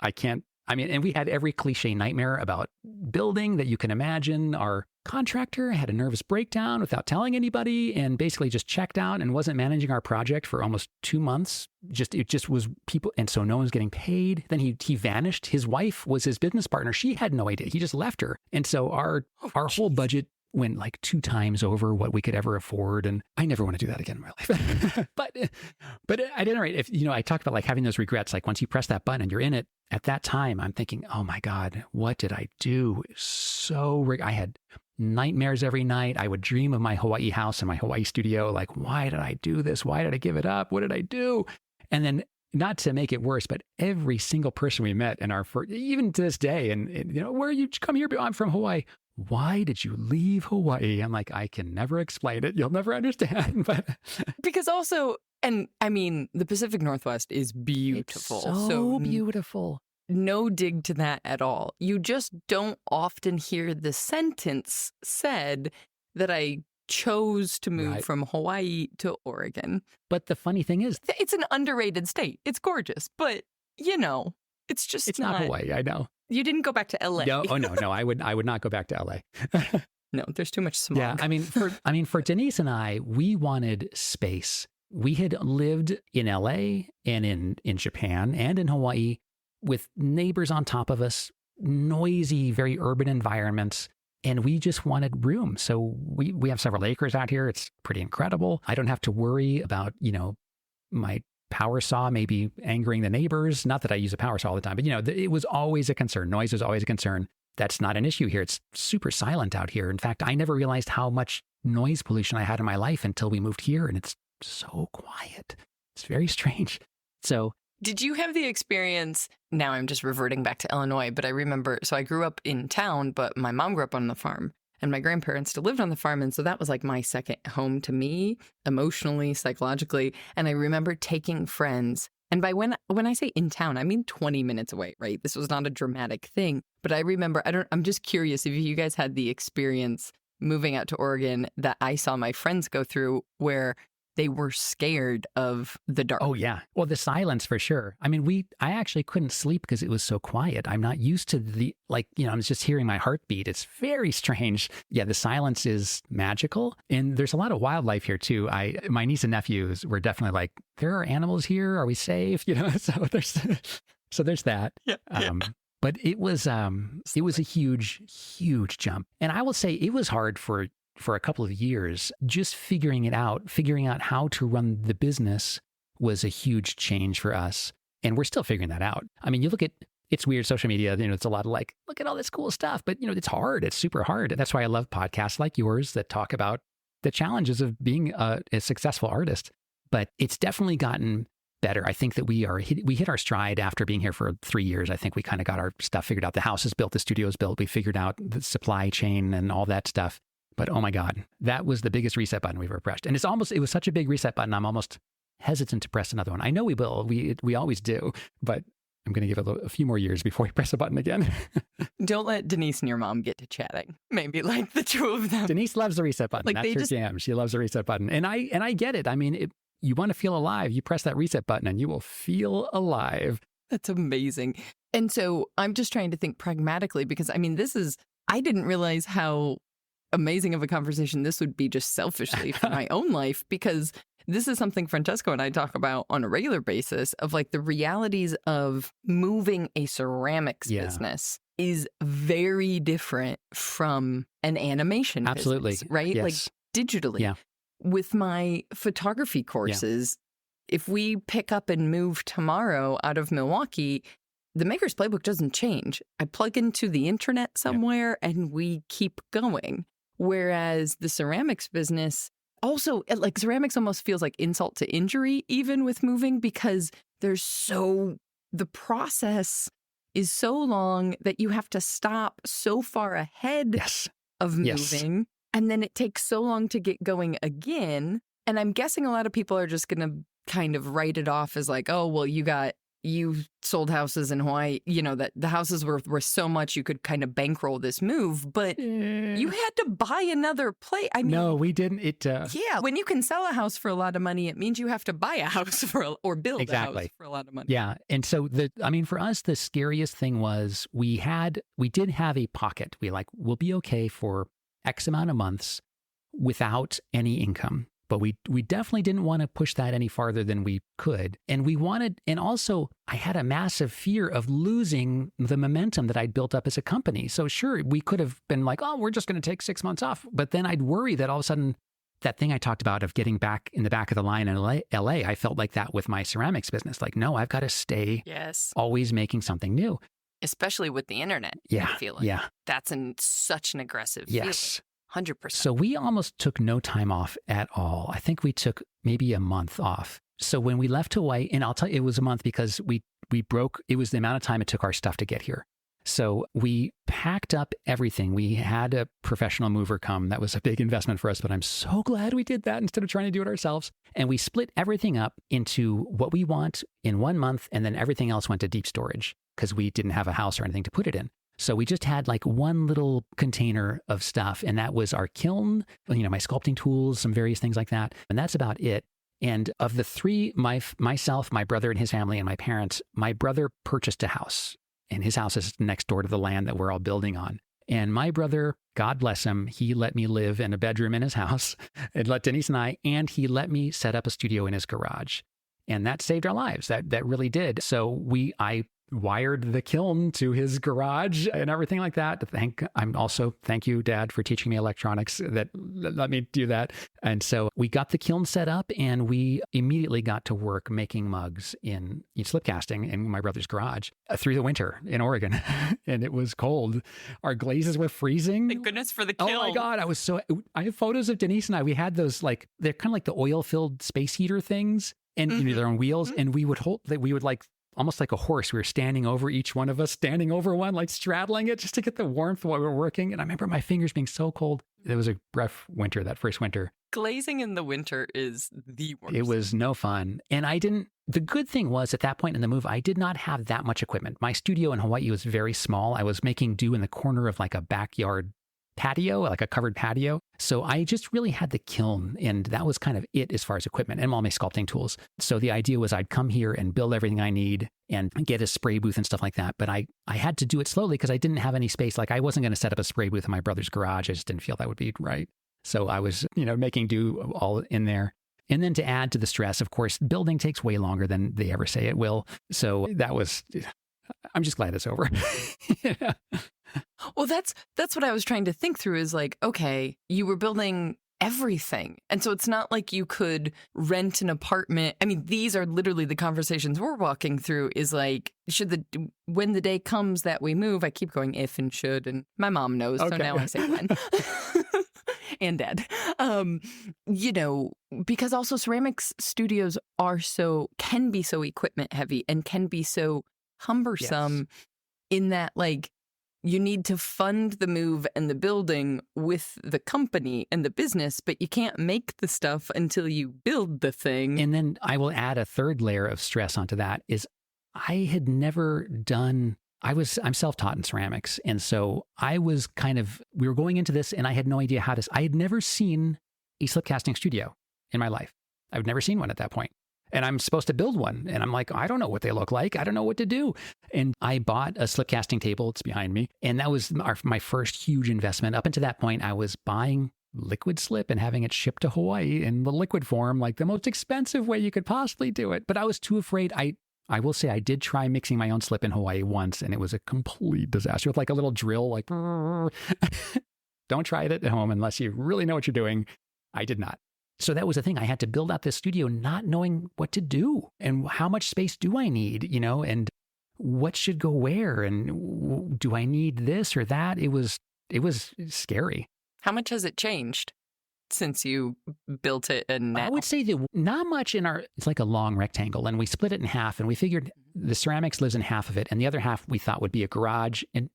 And we had every cliche nightmare about building that you can imagine. Our contractor had a nervous breakdown without telling anybody and basically just checked out and wasn't managing our project for almost 2 months. It just was people. And so no one's getting paid. Then he vanished. His wife was his business partner. She had no idea. He just left her. And so our whole budget went like 2 times over what we could ever afford. And I never want to do that again in my life. but at any rate, I talked about like having those regrets, like once you press that button and you're in it, at that time, I'm thinking, oh my God, what did I do? I had nightmares every night. I would dream of my Hawaii house and my Hawaii studio. Like, why did I do this? Why did I give it up? What did I do? And then, not to make it worse, but every single person we met in even to this day, and where you come here? I'm from Hawaii. Why did you leave Hawaii? I'm like, I can never explain it. You'll never understand. But because also, and I mean, the Pacific Northwest is beautiful. It's so beautiful. No dig to that at all. You just don't often hear the sentence said that I chose to move from Hawaii to Oregon. But the funny thing is, it's an underrated state. It's gorgeous, but it's not Hawaii. I know. You didn't go back to LA. No, I would not go back to LA. No, there's too much smog. Yeah, I mean, for Denise and I, we wanted space. We had lived in LA and in Japan and in Hawaii with neighbors on top of us, noisy, very urban environments. And we just wanted room. So we have several acres out here. It's pretty incredible. I don't have to worry about, my power saw maybe angering the neighbors. Not that I use a power saw all the time, but it was always a concern. Noise was always a concern. That's not an issue here. It's super silent out here. In fact, I never realized how much noise pollution I had in my life until we moved here, and it's so quiet. It's very strange. So did you have the experience? Now I'm just reverting back to Illinois, but I remember, so I grew up in town, but my mom grew up on the farm and my grandparents still lived on the farm. And so that was like my second home to me, emotionally, psychologically. And I remember taking friends. And by when I say in town, I mean 20 minutes away, right? This was not a dramatic thing. But I remember, I'm just curious if you guys had the experience moving out to Oregon that I saw my friends go through where they were scared of the dark. Oh, yeah. Well, the silence for sure. I mean, I actually couldn't sleep because it was so quiet. I'm not used to I'm just hearing my heartbeat. It's very strange. Yeah, the silence is magical. And there's a lot of wildlife here too. My niece and nephews were definitely like, there are animals here. Are we safe? So there's that. Yeah. But it was a huge, huge jump. And I will say it was hard for a couple of years. Just figuring out how to run the business was a huge change for us. And we're still figuring that out. I mean, you look at, it's weird, social media, it's a lot of like, look at all this cool stuff, but it's hard. It's super hard. And that's why I love podcasts like yours that talk about the challenges of being a successful artist. But it's definitely gotten better. I think that we hit our stride after being here for 3 years. I think we kind of got our stuff figured out. The house is built, the studio is built. We figured out the supply chain and all that stuff. But oh my God, that was the biggest reset button we've ever pressed. And it was such a big reset button. I'm almost hesitant to press another one. I know we will. We always do. But I'm going to give it a few more years before we press a button again. Don't let Denise and your mom get to chatting. Maybe like the two of them. Denise loves the reset button. Like that's her jam. She loves the reset button. And I get it. I mean, you want to feel alive. You press that reset button and you will feel alive. That's amazing. And so I'm just trying to think pragmatically because, I mean, I didn't realize how amazing of a conversation this would be just selfishly for my own life, because this is something Francesco and I talk about on a regular basis of like the realities of moving a ceramics business is very different from an animation business, right? Yes. Like digitally. Yeah. With my photography courses, if we pick up and move tomorrow out of Milwaukee, the Maker's Playbook doesn't change. I plug into the internet somewhere and we keep going. Whereas the ceramics business also, like ceramics almost feels like insult to injury, even with moving, because the process is so long that you have to stop so far ahead of moving. And then it takes so long to get going again. And I'm guessing a lot of people are just going to kind of write it off as like, oh, well, you sold houses in Hawaii, that the houses were worth so much you could kind of bankroll this move, but you had to buy another place. I mean, no, we didn't. When you can sell a house for a lot of money, it means you have to buy a house or build a house for a lot of money. Yeah. And so for us, the scariest thing was we did have a pocket. We'll be okay for X amount of months without any income. But we definitely didn't want to push that any farther than we could. And also I had a massive fear of losing the momentum that I'd built up as a company. So sure, we could have been like, oh, we're just going to take 6 months off. But then I'd worry that all of a sudden that thing I talked about of getting back in the back of the line in LA, I felt like that with my ceramics business. Like, no, I've got to stay always making something new. Especially with the internet. Yeah. I feel like. Yeah. That's such an aggressive feeling. 100%. So we almost took no time off at all. I think we took maybe a month off. So when we left Hawaii, and I'll tell you, it was a month because it was the amount of time it took our stuff to get here. So we packed up everything. We had a professional mover come. That was a big investment for us, but I'm so glad we did that instead of trying to do it ourselves. And we split everything up into what we want in 1 month, and then everything else went to deep storage because we didn't have a house or anything to put it in. So we just had like one little container of stuff, and that was our kiln, my sculpting tools, some various things like that. And that's about it. And of the three, myself, my brother and his family, and my parents, my brother purchased a house, and his house is next door to the land that we're all building on. And my brother, God bless him, he let me live in a bedroom in his house and let Denise and he let me set up a studio in his garage. And that saved our lives. That really did. So I wired the kiln to his garage and everything like that. Thank you, Dad, for teaching me electronics that let me do that. And so we got the kiln set up and we immediately got to work making mugs in slip casting in my brother's garage through the winter in Oregon. And it was cold. Our glazes were freezing. Thank goodness for the kiln. Oh my God. I have photos of Denise and I. We had those they're kind of like the oil filled space heater things and they're on wheels. And we would almost like a horse. We were standing over each one of us, standing over one, like straddling it just to get the warmth while we were working. And I remember my fingers being so cold. It was a rough winter, that first winter. Glazing in the winter is the worst. It was no fun. And the good thing was at that point in the move, I did not have that much equipment. My studio in Hawaii was very small. I was making do in the corner of like a backyard patio, like a covered patio. So I just really had the kiln and that was kind of it as far as equipment and all my sculpting tools. So the idea was I'd come here and build everything I need and get a spray booth and stuff like that. But I had to do it slowly because I didn't have any space. Like I wasn't going to set up a spray booth in my brother's garage. I just didn't feel that would be right. So I was, making do all in there. And then to add to the stress, of course, building takes way longer than they ever say it will. So I'm just glad it's over. Yeah. Well, that's what I was trying to think through is like, okay, you were building everything. And so it's not like you could rent an apartment. I mean, these are literally the conversations we're walking through is like, when the day comes that we move, I keep going if and should, and my mom knows. Okay. So now I say when. And Dad. Because also ceramics studios can be so equipment heavy and can be so cumbersome in that like, you need to fund the move and the building with the company and the business, but you can't make the stuff until you build the thing. And then I will add a third layer of stress onto that is I had never done, I'm self-taught in ceramics. And so we were going into this and I had no idea I had never seen a slip casting studio in my life. I've never seen one at that point. And I'm supposed to build one. And I'm like, I don't know what they look like. I don't know what to do. And I bought a slip casting table. It's behind me. And that was my first huge investment. Up until that point, I was buying liquid slip and having it shipped to Hawaii in the liquid form, like the most expensive way you could possibly do it. But I was too afraid. I will say I did try mixing my own slip in Hawaii once, and it was a complete disaster with like a little drill, like, don't try it at home unless you really know what you're doing. I did not. So that was the thing. I had to build out this studio not knowing what to do and how much space do I need, and what should go where and do I need this or that? It was scary. How much has it changed since you built it and now? I would say that not much it's like a long rectangle and we split it in half and we figured the ceramics lives in half of it and the other half we thought would be a garage and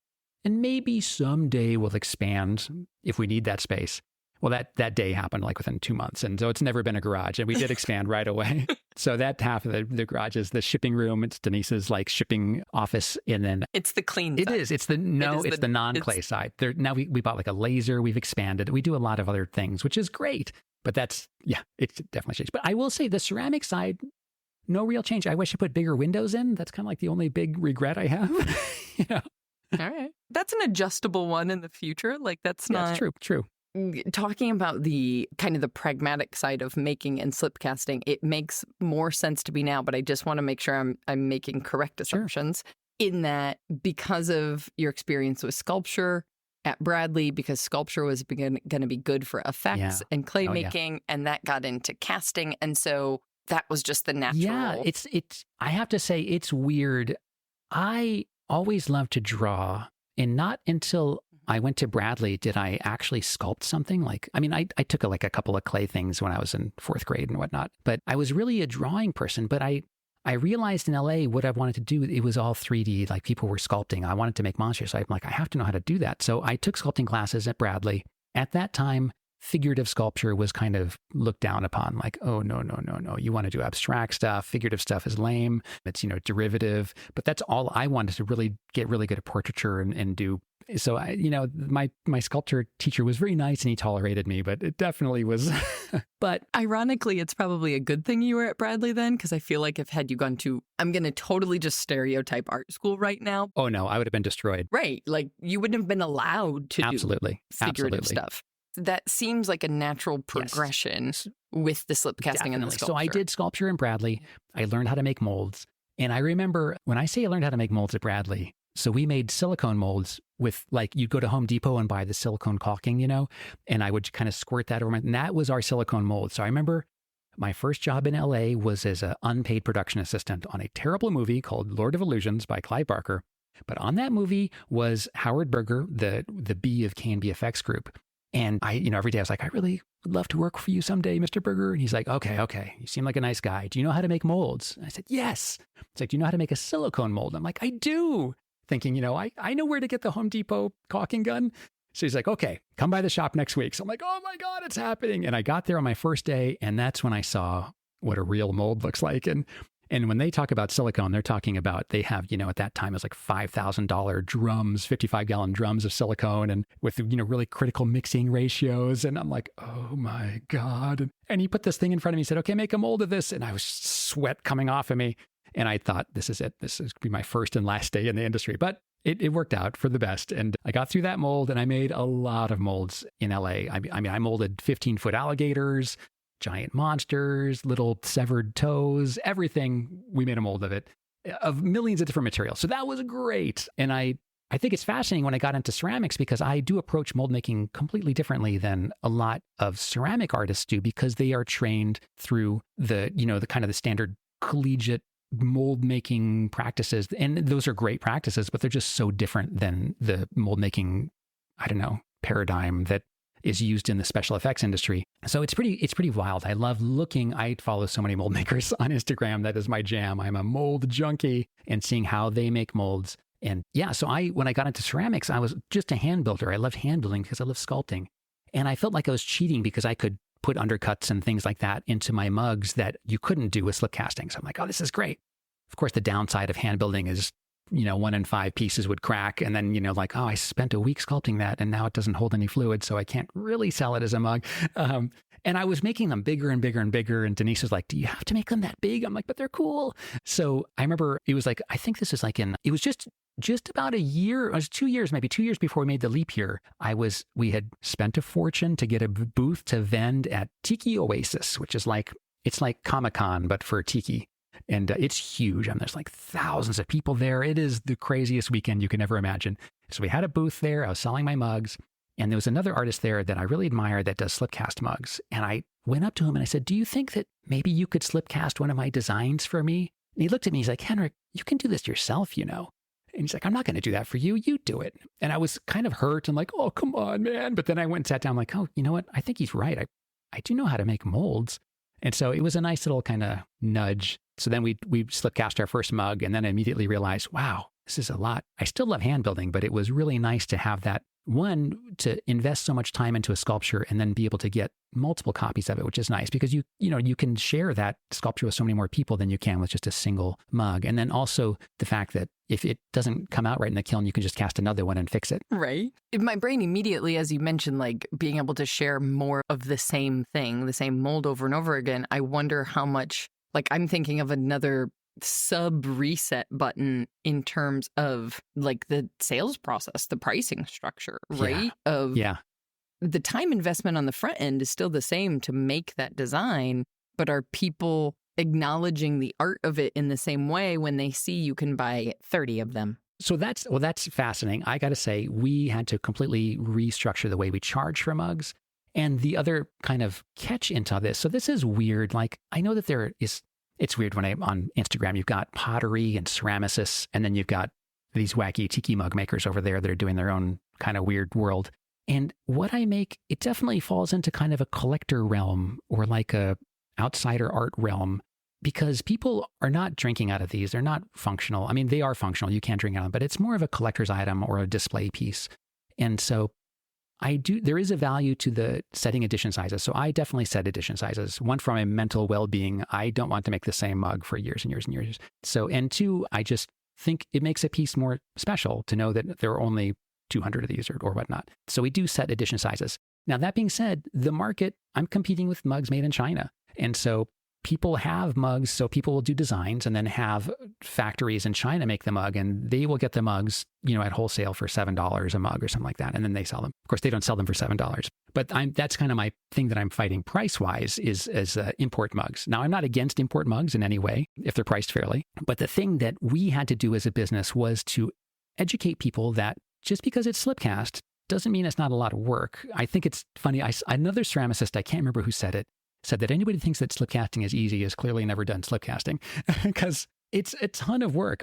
maybe someday we'll expand if we need that space. Well, that day happened like within 2 months. And so it's never been a garage and we did expand right away. So that half of the garage is the shipping room. It's Denise's like shipping office. And then it's the clean side. It is. It's the non-clay side. Now we bought like a laser. We've expanded. We do a lot of other things, which is great. But it's definitely changed. But I will say the ceramic side, no real change. I wish I put bigger windows in. That's kind of like the only big regret I have. All right. That's an adjustable one in the future. Like that's not. That's true. Talking about the kind of the pragmatic side of making and slip casting, it makes more sense to me now, but I just want to make sure I'm making correct assumptions in that because of your experience with sculpture at Bradley, because sculpture was going to be good for effects and clay making, and that got into casting. And so that was just the natural. Yeah, it's I have to say it's weird. I always loved to draw and not until I went to Bradley, did I actually sculpt something? I took a couple of clay things when I was in 4th grade and whatnot, but I was really a drawing person. But I realized in LA what I wanted to do, it was all 3D, like people were sculpting. I wanted to make monsters. So I'm like, I have to know how to do that. So I took sculpting classes at Bradley. At that time, figurative sculpture was kind of looked down upon, like, oh, no. You want to do abstract stuff. Figurative stuff is lame. It's, derivative. But that's all I wanted to really get really good at portraiture and do. So my sculpture teacher was very nice and he tolerated me, but it definitely was. But ironically, it's probably a good thing you were at Bradley then, because I feel like had you gone to, I'm going to totally just stereotype art school right now. Oh no, I would have been destroyed. Right. Like you wouldn't have been allowed to do figurative stuff. That seems like a natural progression with the slip casting and the sculpture. So I did sculpture in Bradley. I learned how to make molds. And I remember when I say I learned how to make molds at Bradley, so we made silicone molds with like, you'd go to Home Depot and buy the silicone caulking, and I would kind of squirt that over and that was our silicone mold. So I remember my first job in LA was as an unpaid production assistant on a terrible movie called Lord of Illusions by Clive Barker. But on that movie was Howard Berger, the B of K&B Effects Group. And I, every day I was like, I really would love to work for you someday, Mr. Berger. And he's like, okay. You seem like a nice guy. Do you know how to make molds? And I said, yes. It's like, do you know how to make a silicone mold? I'm like, I do. Thinking, I know where to get the Home Depot caulking gun. So he's like, okay, come by the shop next week. So I'm like, oh my God, it's happening. And I got there on my first day. And that's when I saw what a real mold looks like. And when they talk about silicone, they're talking about, they have, at that time it was like $5,000 drums, 55-gallon drums of silicone and with, really critical mixing ratios. And I'm like, oh my God. And he put this thing in front of me and said, okay, make a mold of this. And I was sweat coming off of me. And I thought, this is it. This is going to be my first and last day in the industry. But it worked out for the best. And I got through that mold and I made a lot of molds in LA. I molded 15-foot alligators, giant monsters, little severed toes, everything. We made a mold of it, of millions of different materials. So that was great. And I think it's fascinating when I got into ceramics because I do approach mold making completely differently than a lot of ceramic artists do because they are trained through the kind of the standard collegiate mold making practices. And those are great practices, but they're just so different than the mold making, paradigm that is used in the special effects industry. So it's pretty wild. I love looking. I follow so many mold makers on Instagram. That is my jam. I'm a mold junkie and seeing how they make molds. And yeah, so when I got into ceramics, I was just a hand builder. I loved hand building because I love sculpting. And I felt like I was cheating because I could put undercuts and things like that into my mugs that you couldn't do with slip casting. So I'm like, oh, this is great. Of course, the downside of hand building is, 1 in 5 pieces would crack. And then, like, oh, I spent a week sculpting that and now it doesn't hold any fluid. So I can't really sell it as a mug. And I was making them bigger and bigger and bigger. And Denise was like, do you have to make them that big? I'm like, but they're cool. So I remember it was like, I think this is like it was just about a year, it was 2 years, maybe 2 years before we made the leap here. We had spent a fortune to get a booth to vend at Tiki Oasis, which is it's like Comic-Con, but for Tiki. And it's huge. And there's like thousands of people there. It is the craziest weekend you can ever imagine. So we had a booth there. I was selling my mugs. And there was another artist there that I really admire that does slip cast mugs. And I went up to him and I said, do you think that maybe you could slip cast one of my designs for me? And he looked at me. He's like, Henrik, you can do this yourself, And he's like, I'm not going to do that for you. You do it. And I was kind of hurt and like, oh, come on, man. But then I went and sat down like, oh, you know what? I think he's right. I do know how to make molds. And so it was a nice little kind of nudge. So then we slip cast our first mug and then immediately realized, wow, this is a lot. I still love hand building, but it was really nice to have that one, to invest so much time into a sculpture and then be able to get multiple copies of it, which is nice because you can share that sculpture with so many more people than you can with just a single mug. And then also the fact that if it doesn't come out right in the kiln, you can just cast another one and fix it. Right. In my brain immediately, as you mentioned, like being able to share more of the same thing, the same mold over and over again, I wonder how much, like I'm thinking of another sub reset button in terms of like the sales process, the pricing structure, right? The time investment on the front end is still the same to make that design, but are people acknowledging the art of it in the same way when they see you can buy 30 of them? So that's fascinating. I got to say, we had to completely restructure the way we charge for mugs. And the other kind of catch into this, so this is weird. Like, I know that it's weird when on Instagram, you've got pottery and ceramicists, and then you've got these wacky tiki mug makers over there that are doing their own kind of weird world. And what I make, it definitely falls into kind of a collector realm or like a outsider art realm because people are not drinking out of these. They're not functional. I mean, they are functional. You can drink out of them, but it's more of a collector's item or a display piece. And so there is a value to the setting edition sizes. So I definitely set edition sizes. One, from a mental well-being. I don't want to make the same mug for years and years and years. So, and two, I just think it makes a piece more special to know that there are only 200 of these or whatnot. So we do set edition sizes. Now, that being said, the market, I'm competing with mugs made in China. And so people have mugs, so people will do designs and then have factories in China make the mug, and they will get the mugs, at wholesale for $7 a mug or something like that. And then they sell them. Of course, they don't sell them for $7, But that's kind of my thing that I'm fighting price-wise is import mugs. Now, I'm not against import mugs in any way if they're priced fairly. But the thing that we had to do as a business was to educate people that just because it's slip cast doesn't mean it's not a lot of work. I think it's funny. Another ceramicist, I can't remember who said it, said that anybody thinks that slip casting is easy has clearly never done slip casting because it's a ton of work.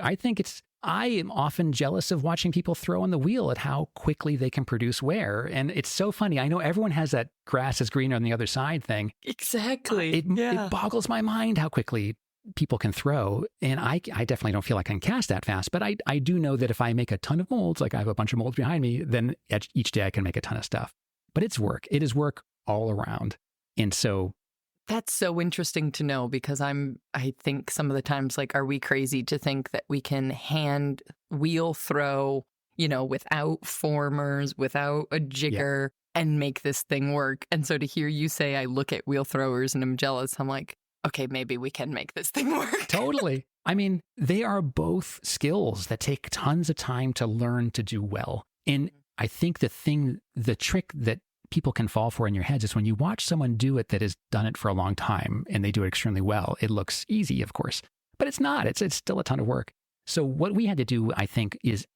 I am often jealous of watching people throw on the wheel at how quickly they can produce wear. And it's so funny. I know everyone has that grass is greener on the other side thing. Exactly. It boggles my mind how quickly people can throw. And I definitely don't feel like I can cast that fast. But I do know that if I make a ton of molds, like I have a bunch of molds behind me, then each day I can make a ton of stuff. But it's work. It is work all around. And so that's so interesting to know because I think some of the times, like, are we crazy to think that we can hand wheel throw, without formers, without a jigger and make this thing work? And so to hear you say, I look at wheel throwers and I'm jealous, I'm like, okay, maybe we can make this thing work. Totally. I mean, they are both skills that take tons of time to learn to do well. And I think the trick that people can fall for in your heads is when you watch someone do it that has done it for a long time and they do it extremely well, it looks easy, of course, but it's not. It's still a ton of work. So what we had to do, I think, is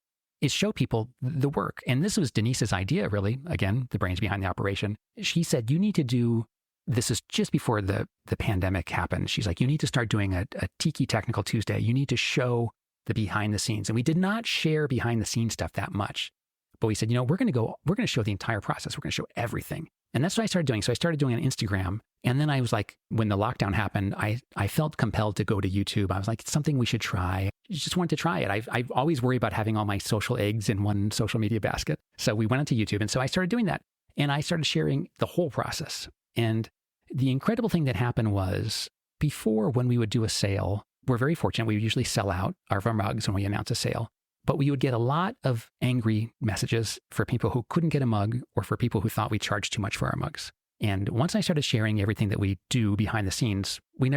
show people the work. And this was Denise's idea, really. Again, the brains behind the operation. She said, you need to do, this is just before the pandemic happened. She's like, you need to start doing a Tiki Technical Tuesday. You need to show the behind the scenes. And we did not share behind the scenes stuff that much. But we said, we're going to show the entire process. We're going to show everything. And that's what I started doing. So I started doing on Instagram. And then I was like, when the lockdown happened, I felt compelled to go to YouTube. I was like, it's something we should try. I just wanted to try it. I always worry about having all my social eggs in one social media basket. So we went onto YouTube. And so I started doing that. And I started sharing the whole process. And the incredible thing that happened was before, when we would do a sale, we're very fortunate. We would usually sell out our mugs when we announce a sale. But we would get a lot of angry messages for people who couldn't get a mug or for people who thought we charged too much for our mugs. And once I started sharing everything that we do behind the scenes, we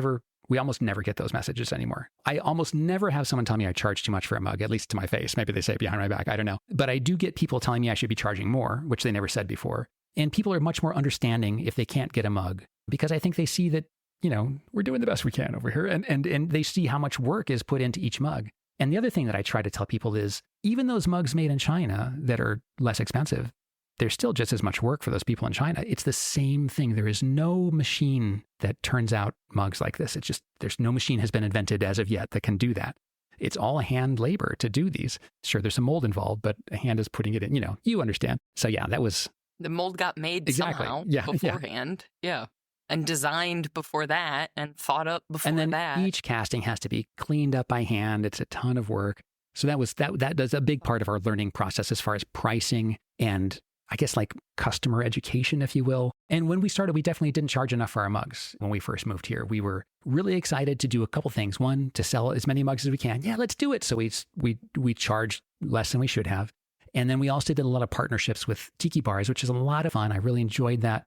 almost never get those messages anymore. I almost never have someone tell me I charge too much for a mug, at least to my face. Maybe they say it behind my back. I don't know. But I do get people telling me I should be charging more, which they never said before. And people are much more understanding if they can't get a mug, because I think they see that, we're doing the best we can over here. And they see how much work is put into each mug. And the other thing that I try to tell people is even those mugs made in China that are less expensive, there's still just as much work for those people in China. It's the same thing. There is no machine that turns out mugs like this. It's just, there's no machine has been invented as of yet that can do that. It's all hand labor to do these. Sure, there's some mold involved, but a hand is putting it in, you understand. So yeah, that was... The mold got made somehow beforehand. Yeah. And designed before that and thought up before that. And then each casting has to be cleaned up by hand. It's a ton of work. So that was a big part of our learning process as far as pricing and I guess like customer education, if you will. And when we started, we definitely didn't charge enough for our mugs. When we first moved here, we were really excited to do a couple things. One, to sell as many mugs as we can. Yeah, let's do it. So we charged less than we should have. And then we also did a lot of partnerships with tiki bars, which is a lot of fun. I really enjoyed that.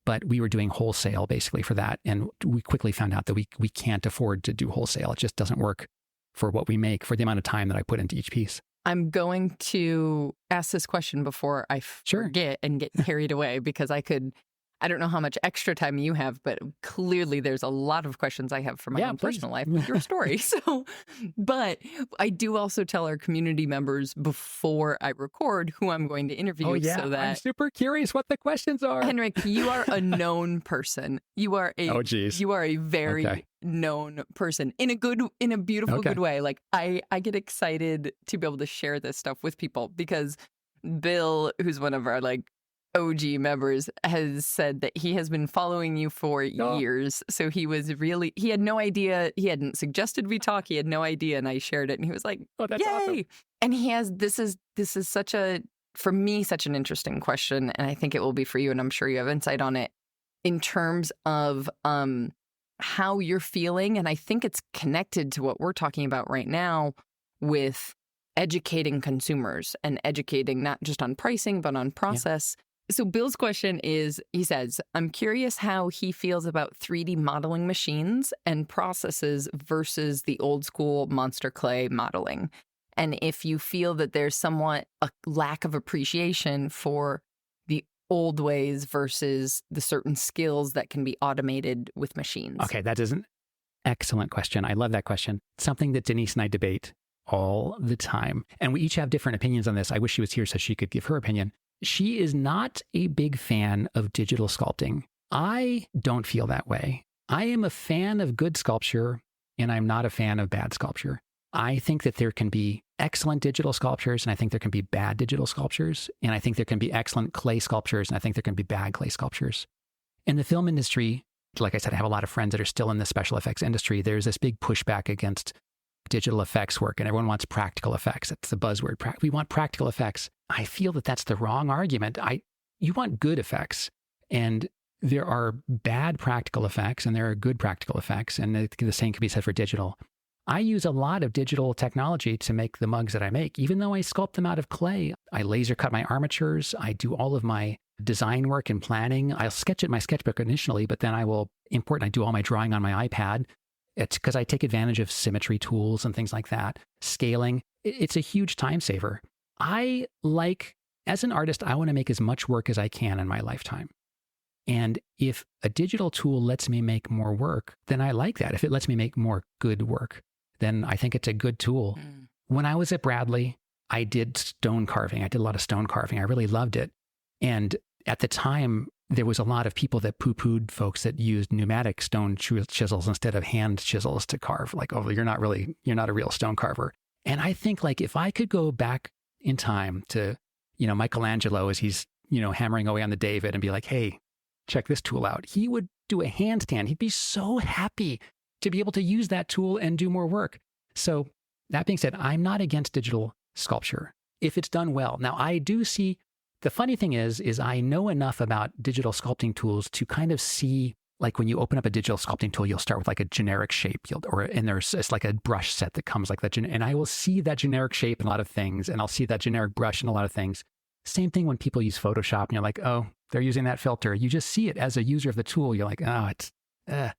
But we were doing wholesale basically for that. And we quickly found out that we can't afford to do wholesale. It just doesn't work for what we make, for the amount of time that I put into each piece. I'm going to ask this question before I forget and get carried away, because I don't know how much extra time you have, but clearly there's a lot of questions I have for my own personal life with your story. But I do also tell our community members before I record who I'm going to interview. Oh, yeah. So that I'm super curious what the questions are. Henrik, you are a known person. You are a very known person in a beautiful, good way. Like I get excited to be able to share this stuff with people because Bill, who's one of our OG members, has said that he has been following you for years. So he had no idea. He hadn't suggested we talk. He had no idea. And I shared it and he was like, oh, that's yay. Awesome. And this is for me, such an interesting question. And I think it will be for you. And I'm sure you have insight on it in terms of how you're feeling. And I think it's connected to what we're talking about right now with educating consumers and educating not just on pricing, but on process. Yeah. So Bill's question is, he says, I'm curious how he feels about 3D modeling machines and processes versus the old school monster clay modeling. And if you feel that there's somewhat a lack of appreciation for the old ways versus the certain skills that can be automated with machines? Okay, that is an excellent question. I love that question. Something that Denise and I debate all the time. And we each have different opinions on this. I wish she was here so she could give her opinion. She is not a big fan of digital sculpting. I don't feel that way. I am a fan of good sculpture, and I'm not a fan of bad sculpture. I think that there can be excellent digital sculptures, and I think there can be bad digital sculptures. And I think there can be excellent clay sculptures, and I think there can be bad clay sculptures. In the film industry, like I said, I have a lot of friends that are still in the special effects industry. There's this big pushback against digital effects work, and everyone wants practical effects. That's the buzzword. We want practical effects. I feel that that's the wrong argument. You want good effects, and there are bad practical effects and there are good practical effects, and the same can be said for digital. I use a lot of digital technology to make the mugs that I make. Even though I sculpt them out of clay, I laser cut my armatures. I do all of my design work and planning. I'll sketch it in my sketchbook initially, but then I will import and I do all my drawing on my iPad. It's because I take advantage of symmetry tools and things like that. Scaling, it's a huge time saver. As an artist, I want to make as much work as I can in my lifetime. And if a digital tool lets me make more work, then I like that. If it lets me make more good work, then I think it's a good tool. When I was at Bradley, I did stone carving. I did a lot of stone carving. I really loved it. And at the time, there was a lot of people that poo-pooed folks that used pneumatic stone chisels instead of hand chisels to carve. Like, oh, you're not a real stone carver. And I think like if I could go back in time to, Michelangelo as he's, hammering away on the David and be like, hey, check this tool out. He would do a handstand. He'd be so happy to be able to use that tool and do more work. So that being said, I'm not against digital sculpture if it's done well. Now, I do see, the funny thing is I know enough about digital sculpting tools to kind of see, like when you open up a digital sculpting tool, you'll start with like a generic shape, and it's like a brush set that comes like that. And I will see that generic shape in a lot of things, and I'll see that generic brush in a lot of things. Same thing when people use Photoshop and you're like, oh, they're using that filter. You just see it as a user of the tool. You're like, oh,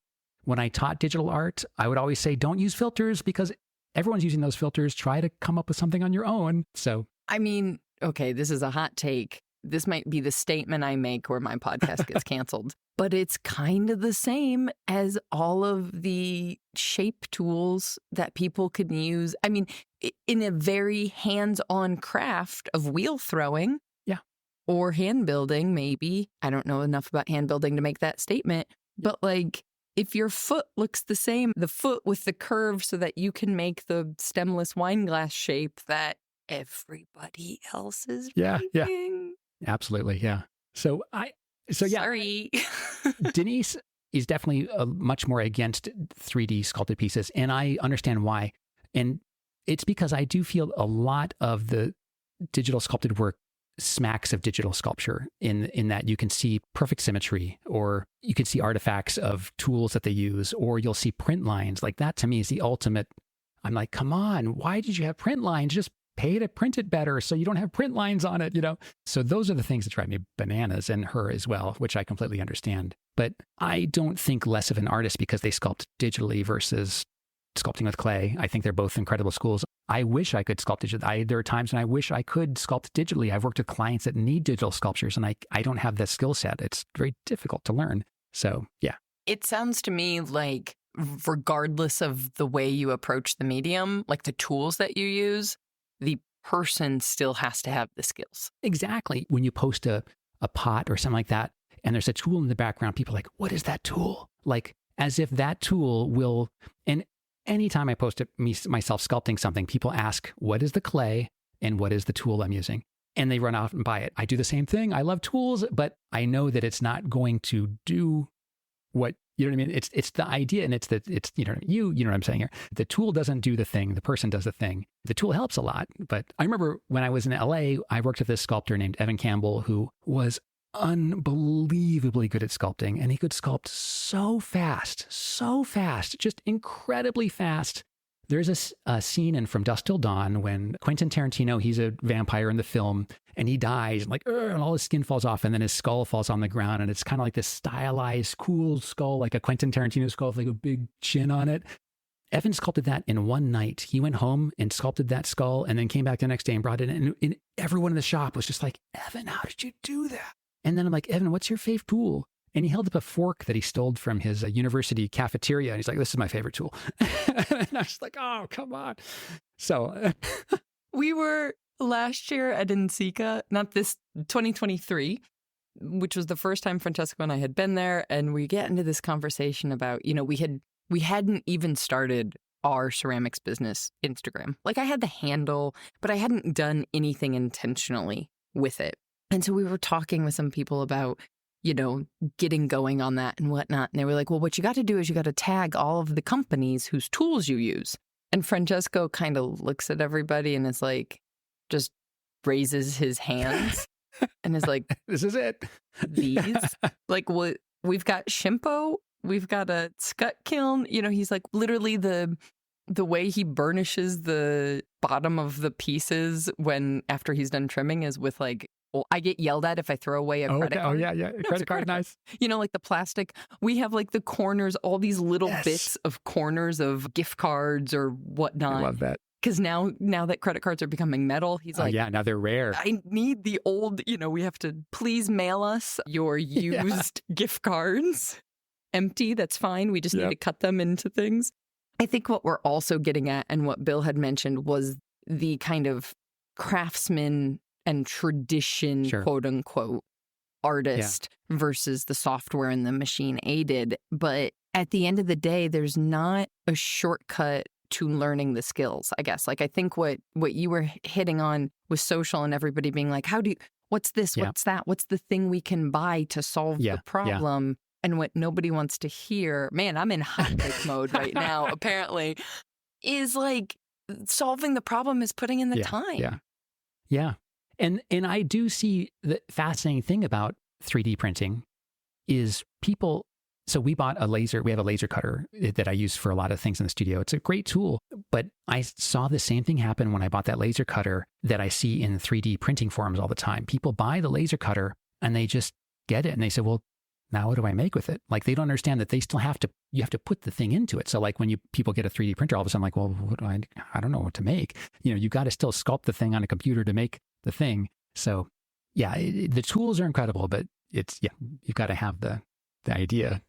When I taught digital art, I would always say, don't use filters because everyone's using those filters. Try to come up with something on your own. So, I mean, okay, this is a hot take. This might be the statement I make where my podcast gets canceled, but it's kind of the same as all of the shape tools that people can use. I mean, in a very hands-on craft of wheel throwing, or hand building, maybe. I don't know enough about hand building to make that statement, but like if your foot looks the same, the foot with the curve so that you can make the stemless wine glass shape that everybody else is making. Absolutely. Yeah. Sorry. Denise is definitely much more against 3D sculpted pieces. And I understand why. And it's because I do feel a lot of the digital sculpted work smacks of digital sculpture in that you can see perfect symmetry, or you can see artifacts of tools that they use, or you'll see print lines. Like that to me is the ultimate. I'm like, come on, why did you have print lines? Just pay to print it better so you don't have print lines on it, So those are the things that drive me bananas, and her as well, which I completely understand. But I don't think less of an artist because they sculpt digitally versus sculpting with clay. I think they're both incredible schools. I wish I could sculpt digitally. There are times when I wish I could sculpt digitally. I've worked with clients that need digital sculptures, and I don't have that skill set. It's very difficult to learn. So, yeah. It sounds to me like regardless of the way you approach the medium, like the tools that you use, the person still has to have the skills. Exactly. When you post a pot or something like that, and there's a tool in the background, people are like, what is that tool? Like as if that tool will, and anytime I post myself sculpting something, people ask, what is the clay and what is the tool I'm using? And they run off and buy it. I do the same thing. I love tools, but I know that it's not going to do what, you know what I mean? It's the idea, and you know what I'm saying here. The tool doesn't do the thing. The person does the thing. The tool helps a lot. But I remember when I was in LA, I worked with this sculptor named Evan Campbell, who was unbelievably good at sculpting, and he could sculpt so fast, just incredibly fast. There's a scene in From Dusk Till Dawn when Quentin Tarantino, he's a vampire in the film, and he dies, and all his skin falls off, and then his skull falls on the ground, and it's kind of like this stylized, cool skull, like a Quentin Tarantino skull with like a big chin on it. Evan sculpted that in one night. He went home and sculpted that skull, and then came back the next day and brought it in, and everyone in the shop was just like, Evan, how did you do that? And then I'm like, Evan, what's your fave tool? And he held up a fork that he stole from his university cafeteria. And he's like, this is my favorite tool. And I was like, oh, come on. So we were last year at NCECA, not this 2023, which was the first time Francesco and I had been there. And we get into this conversation about, we hadn't even started our ceramics business Instagram. Like I had the handle, but I hadn't done anything intentionally with it. And so we were talking with some people about, getting going on that and whatnot. And they were like, well, what you got to do is you got to tag all of the companies whose tools you use. And Francesco kind of looks at everybody and is like, just raises his hands and is like, this is it. These? Like, what? We've got Shimpo. We've got a scut kiln. He's like, literally the way he burnishes the bottom of the pieces after he's done trimming is with like, well, I get yelled at if I throw away a credit card. Oh, yeah. No, credit card, nice. Like the plastic. We have like the corners, all these little bits of corners of gift cards or whatnot. I love that. Because now that credit cards are becoming metal, he's like, yeah, now they're rare. I need the old, we have to please mail us your used gift cards. Empty, that's fine. We just need to cut them into things. I think what we're also getting at, and what Bill had mentioned, was the kind of craftsman and tradition, quote unquote, artist versus the software and the machine aided. But at the end of the day, there's not a shortcut to learning the skills, I guess. Like, I think what you were hitting on with social and everybody being like, what's this? What's that? What's the thing we can buy to solve the problem? And what nobody wants to hear, man, I'm in hot take mode right now, apparently, is like solving the problem is putting in the time. Yeah. And I do see the fascinating thing about 3D printing is people. So we have a laser cutter that I use for a lot of things in the studio. It's a great tool, but I saw the same thing happen when I bought that laser cutter that I see in 3D printing forums all the time. People buy the laser cutter and they just get it and they say, well, now what do I make with it? Like they don't understand that they still you have to put the thing into it. So like when people get a 3D printer, all of a sudden I'm like, well, what do I don't know what to make. You've got to still sculpt the thing on a computer to make the thing. So yeah, the tools are incredible, but you've got to have the idea.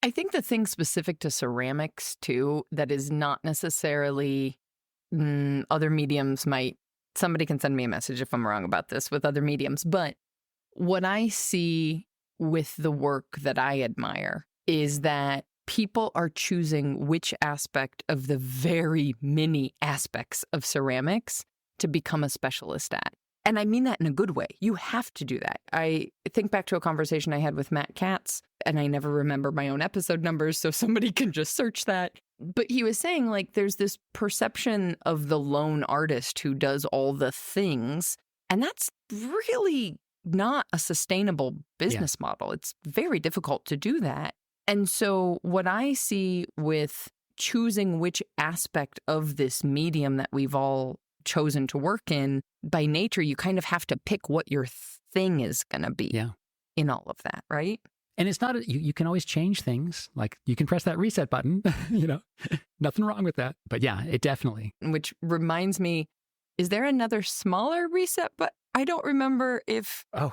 I think the thing specific to ceramics too, that is not necessarily other mediums somebody can send me a message if I'm wrong about this with other mediums. But what I see with the work that I admire is that people are choosing which aspect of the very many aspects of ceramics to become a specialist at. And I mean that in a good way. You have to do that. I think back to a conversation I had with Matt Katz, and I never remember my own episode numbers, so somebody can just search that. But he was saying, like, there's this perception of the lone artist who does all the things, and that's really not a sustainable business model. It's very difficult to do that. And so what I see with choosing which aspect of this medium that we've all chosen to work in, by nature, you kind of have to pick what your thing is going to be in all of that, right? And it's not, you can always change things. Like you can press that reset button, nothing wrong with that. But yeah, it definitely. Which reminds me, is there another smaller reset button? I don't remember if... Oh,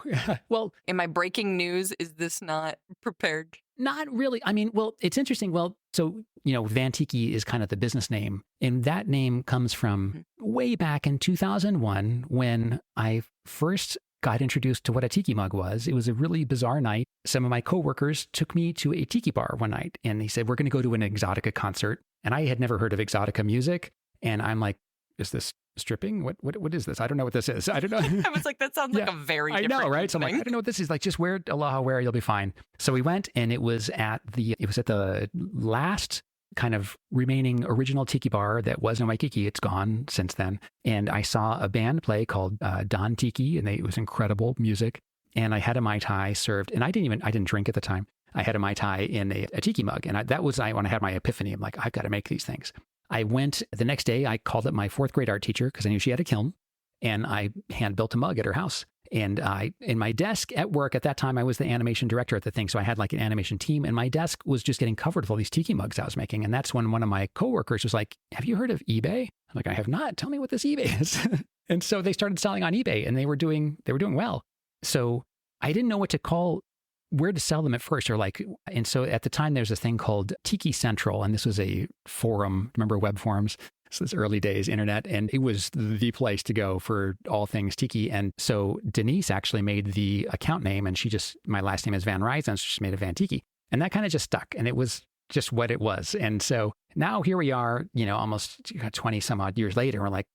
well... Am I breaking news? Is this not prepared? Not really. I mean, well, it's interesting. Well, so, Van Tiki is kind of the business name. And that name comes from way back in 2001 when I first got introduced to what a tiki mug was. It was a really bizarre night. Some of my coworkers took me to a tiki bar one night and they said, we're going to go to an Exotica concert. And I had never heard of Exotica music. And I'm like, is this stripping? What is this? I don't know what this is. I don't know. I was like, that sounds like a very different I know, right? So I'm like, I don't know what this is. Like, just wear Aloha wear, you'll be fine. So we went, and it was at the last kind of remaining original tiki bar that was in Waikiki. It's gone since then. And I saw a band play called Don Tiki, and it was incredible music. And I had a Mai Tai served, and I didn't drink at the time. I had a Mai Tai in a tiki mug, and that was when I had my epiphany. I'm like, I've got to make these things. I went the next day, I called up my fourth grade art teacher because I knew she had a kiln, and I hand built a mug at her house. And in my desk at work at that time, I was the animation director at the thing. So I had like an animation team, and my desk was just getting covered with all these tiki mugs I was making. And that's when one of my coworkers was like, have you heard of eBay? I'm like, I have not. Tell me what this eBay is. And so they started selling on eBay, and they were doing well. So I didn't know what to call, where to sell them at first, and so at the time there's this thing called Tiki Central, and this was a forum, remember web forums? So this early days internet, and it was the place to go for all things tiki. And so Denise actually made the account name, and my last name is Van Ryzin, so she made it Van Tiki. And that kind of just stuck, and it was just what it was. And so now here we are, almost 20 some odd years later, we're like,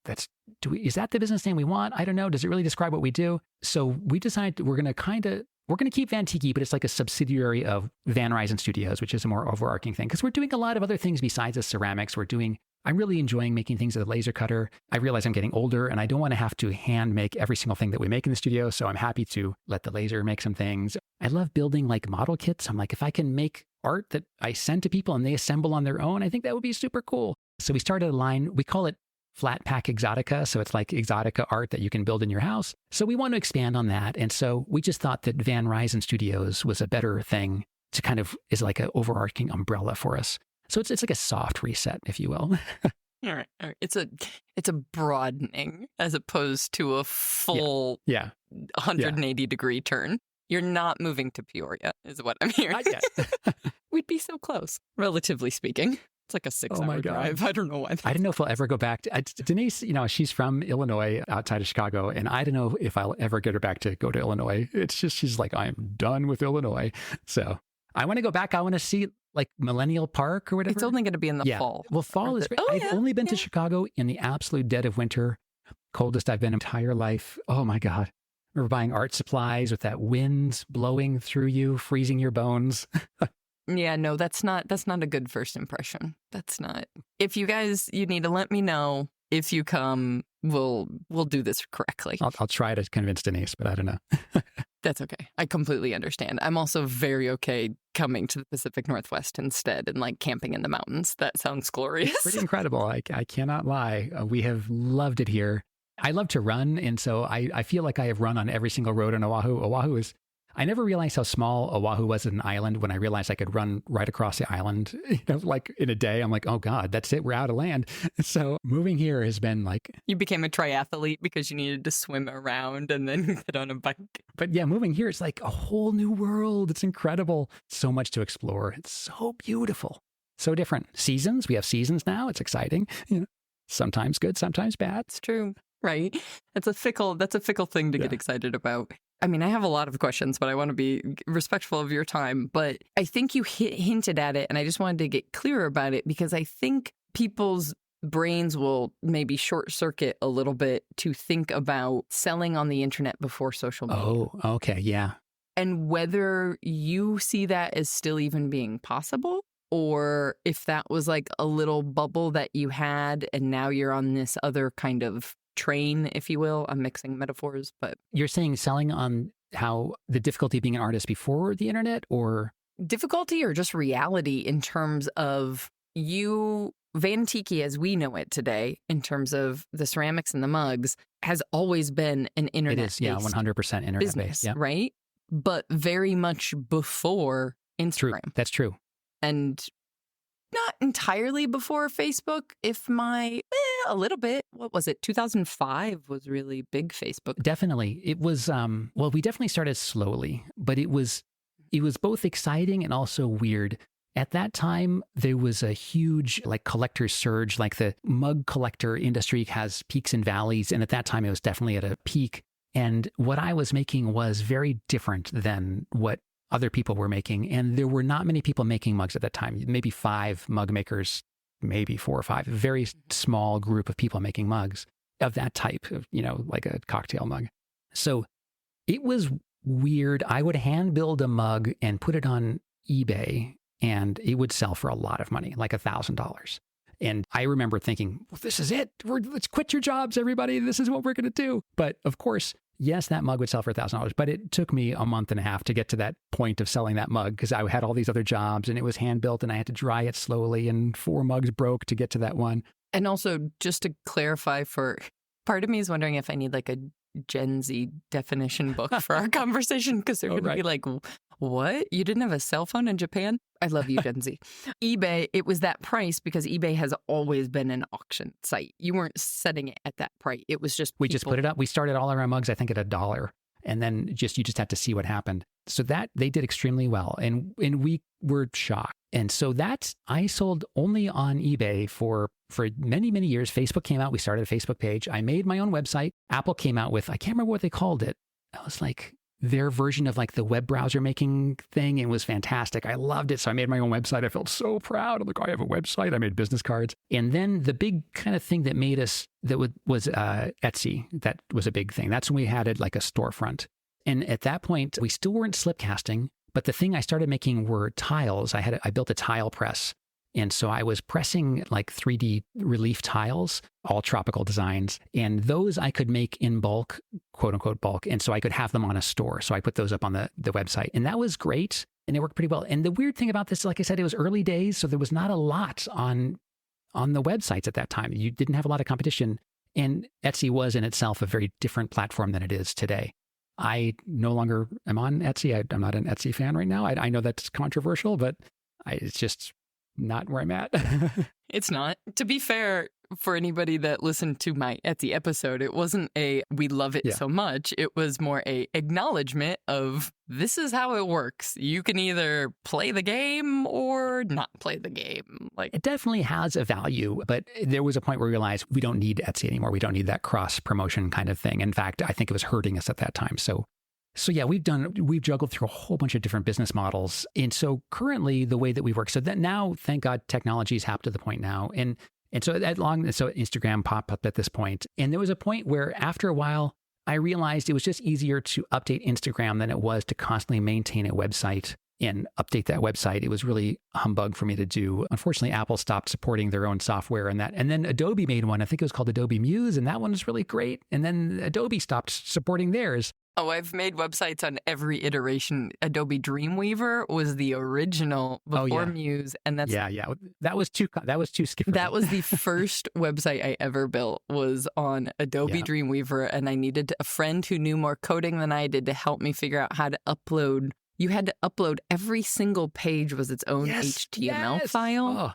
is that the business name we want? I don't know. Does it really describe what we do? So we decided we're going to keep Van Tiki, but it's like a subsidiary of Van Ryzin Studios, which is a more overarching thing. Because we're doing a lot of other things besides the ceramics. I'm really enjoying making things with a laser cutter. I realize I'm getting older and I don't want to have to hand make every single thing that we make in the studio. So I'm happy to let the laser make some things. I love building like model kits. I'm like, if I can make art that I send to people and they assemble on their own, I think that would be super cool. So we started a line, we call it Flat Pack Exotica. So it's like Exotica art that you can build in your house. So we want to expand on that. And so we just thought that Van Ryzin Studios was a better thing to kind of is like an overarching umbrella for us. So it's like a soft reset, if you will. All right. It's a broadening as opposed to a full 180 degree turn. You're not moving to Peoria, is what I'm hearing. Not yet. We'd be so close, relatively speaking. It's like a 6-hour drive. I don't know why. I don't know if we'll ever go back to Denise. She's from Illinois, outside of Chicago, and I don't know if I'll ever get her back to go to Illinois. It's just she's like, I'm done with Illinois. So I want to go back. I want to see like Millennial Park or whatever. It's only going to be in the fall. Well, fall is great. I've only been to Chicago in the absolute dead of winter, coldest I've been in my entire life. Oh my God. I remember buying art supplies with that wind blowing through you, freezing your bones. Yeah, no, that's not a good first impression. That's not. If you need to let me know if you come, we'll do this correctly. I'll try to convince Denise, but I don't know. That's okay. I completely understand. I'm also very okay coming to the Pacific Northwest instead and like camping in the mountains. That sounds glorious. It's pretty incredible. I cannot lie. We have loved it here. I love to run. And so I feel like I have run on every single road on Oahu. I never realized how small Oahu was as an island when I realized I could run right across the island, like in a day. I'm like, oh God, that's it. We're out of land. So moving here has been like... You became a triathlete because you needed to swim around and then get on a bike. But yeah, moving here, it's like a whole new world. It's incredible. So much to explore. It's so beautiful. So different. Seasons. We have seasons now. It's exciting. Sometimes good, sometimes bad. It's true. Right. That's a fickle thing to get excited about. I mean, I have a lot of questions, but I want to be respectful of your time. But I think you hinted at it, and I just wanted to get clearer about it because I think people's brains will maybe short circuit a little bit to think about selling on the internet before social media. Oh, okay. Yeah. And whether you see that as still even being possible, or if that was like a little bubble that you had and now you're on this other kind of train, if you will. I'm mixing metaphors, but... You're saying selling on how the difficulty of being an artist before the internet, or... Difficulty or just reality in terms of Van Tiki as we know it today, in terms of the ceramics and the mugs, has always been an internet-based 100% internet-based. Business, yeah. Right? But very much before Instagram. True. That's true. And not entirely before Facebook, a little bit. What was it? 2005 was really big Facebook. Definitely. It was, we definitely started slowly, but it was both exciting and also weird. At that time, there was a huge collector's surge, like the mug collector industry has peaks and valleys. And at that time, it was definitely at a peak. And what I was making was very different than what other people were making. And there were not many people making mugs at that time, maybe 5 mug makers, maybe 4 or 5, a very small group of people making mugs of that type, of, like a cocktail mug. So it was weird. I would hand build a mug and put it on eBay and it would sell for a lot of money, like $1,000. And I remember thinking, well, this is it. Let's quit your jobs, everybody. This is what we're going to do. But of course, yes, that mug would sell for $1,000, but it took me a month and a half to get to that point of selling that mug because I had all these other jobs and it was hand built and I had to dry it slowly and 4 mugs broke to get to that one. And also, just to clarify, part of me is wondering if I need like a Gen Z definition book for our conversation because they're going to be like, what? You didn't have a cell phone in Japan? I love you, Gen Z. eBay, it was that price because eBay has always been an auction site. You weren't setting it at that price. It was just We just put it up. We started all our mugs, I think, at $1. And then you just had to see what happened. So that they did extremely well. And we were shocked. And so I sold only on eBay for many, many years. Facebook came out. We started a Facebook page. I made my own website. Apple came out with, I can't remember what they called it. It was like their version of like the web browser making thing. It was fantastic. I loved it. So I made my own website. I felt so proud. I'm like, I have a website. I made business cards. And then the big kind of thing that made us, was Etsy. That was a big thing. That's when we had it like a storefront. And at that point, we still weren't slip casting, but the thing I started making were tiles. I built a tile press. And so I was pressing like 3D relief tiles, all tropical designs. And those I could make in bulk, quote unquote bulk. And so I could have them on a store. So I put those up on the website. And that was great. And it worked pretty well. And the weird thing about this, like I said, it was early days. So there was not a lot on the websites at that time. You didn't have a lot of competition. And Etsy was in itself a very different platform than it is today. I no longer am on Etsy. I'm not an Etsy fan right now. I know that's controversial, but it's just not where I'm at. It's not. To be fair, for anybody that listened to my Etsy episode, it wasn't we love it so much. It was more a acknowledgement of this is how it works. You can either play the game or not play the game. Like, it definitely has a value, but there was a point where we realized we don't need Etsy anymore. We don't need that cross promotion kind of thing. In fact, I think it was hurting us at that time. So yeah, we've juggled through a whole bunch of different business models. And so currently the way that we work, so that now, thank God, technology's happened to the point now. And so Instagram popped up at this point. And there was a point where after a while, I realized it was just easier to update Instagram than it was to constantly maintain a website and update that website. It was really humbug for me to do. Unfortunately, Apple stopped supporting their own software and that. And then Adobe made one. I think it was called Adobe Muse. And that one was really great. And then Adobe stopped supporting theirs. Oh, I've made websites on every iteration. Adobe Dreamweaver was the original before Muse, and that's that was too skippery. That was the first website I ever built was on Adobe Dreamweaver, and I needed a friend who knew more coding than I did to help me figure out how to upload. You had to upload every single page was its own HTML file. Oh,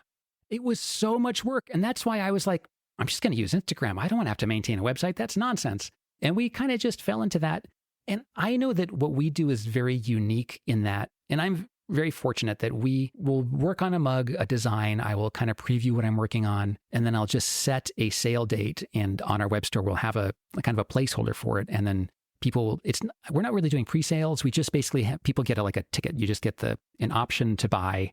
it was so much work, and that's why I was like, I'm just going to use Instagram. I don't want to have to maintain a website. That's nonsense. And we kind of just fell into that. And I know that what we do is very unique in that, and I'm very fortunate that we will work on a mug, a design. I will kind of preview what I'm working on, and then I'll just set a sale date. And on our web store, we'll have a kind of a placeholder for it. And then we're not really doing pre-sales. We just basically have people get a ticket. You just get an option to buy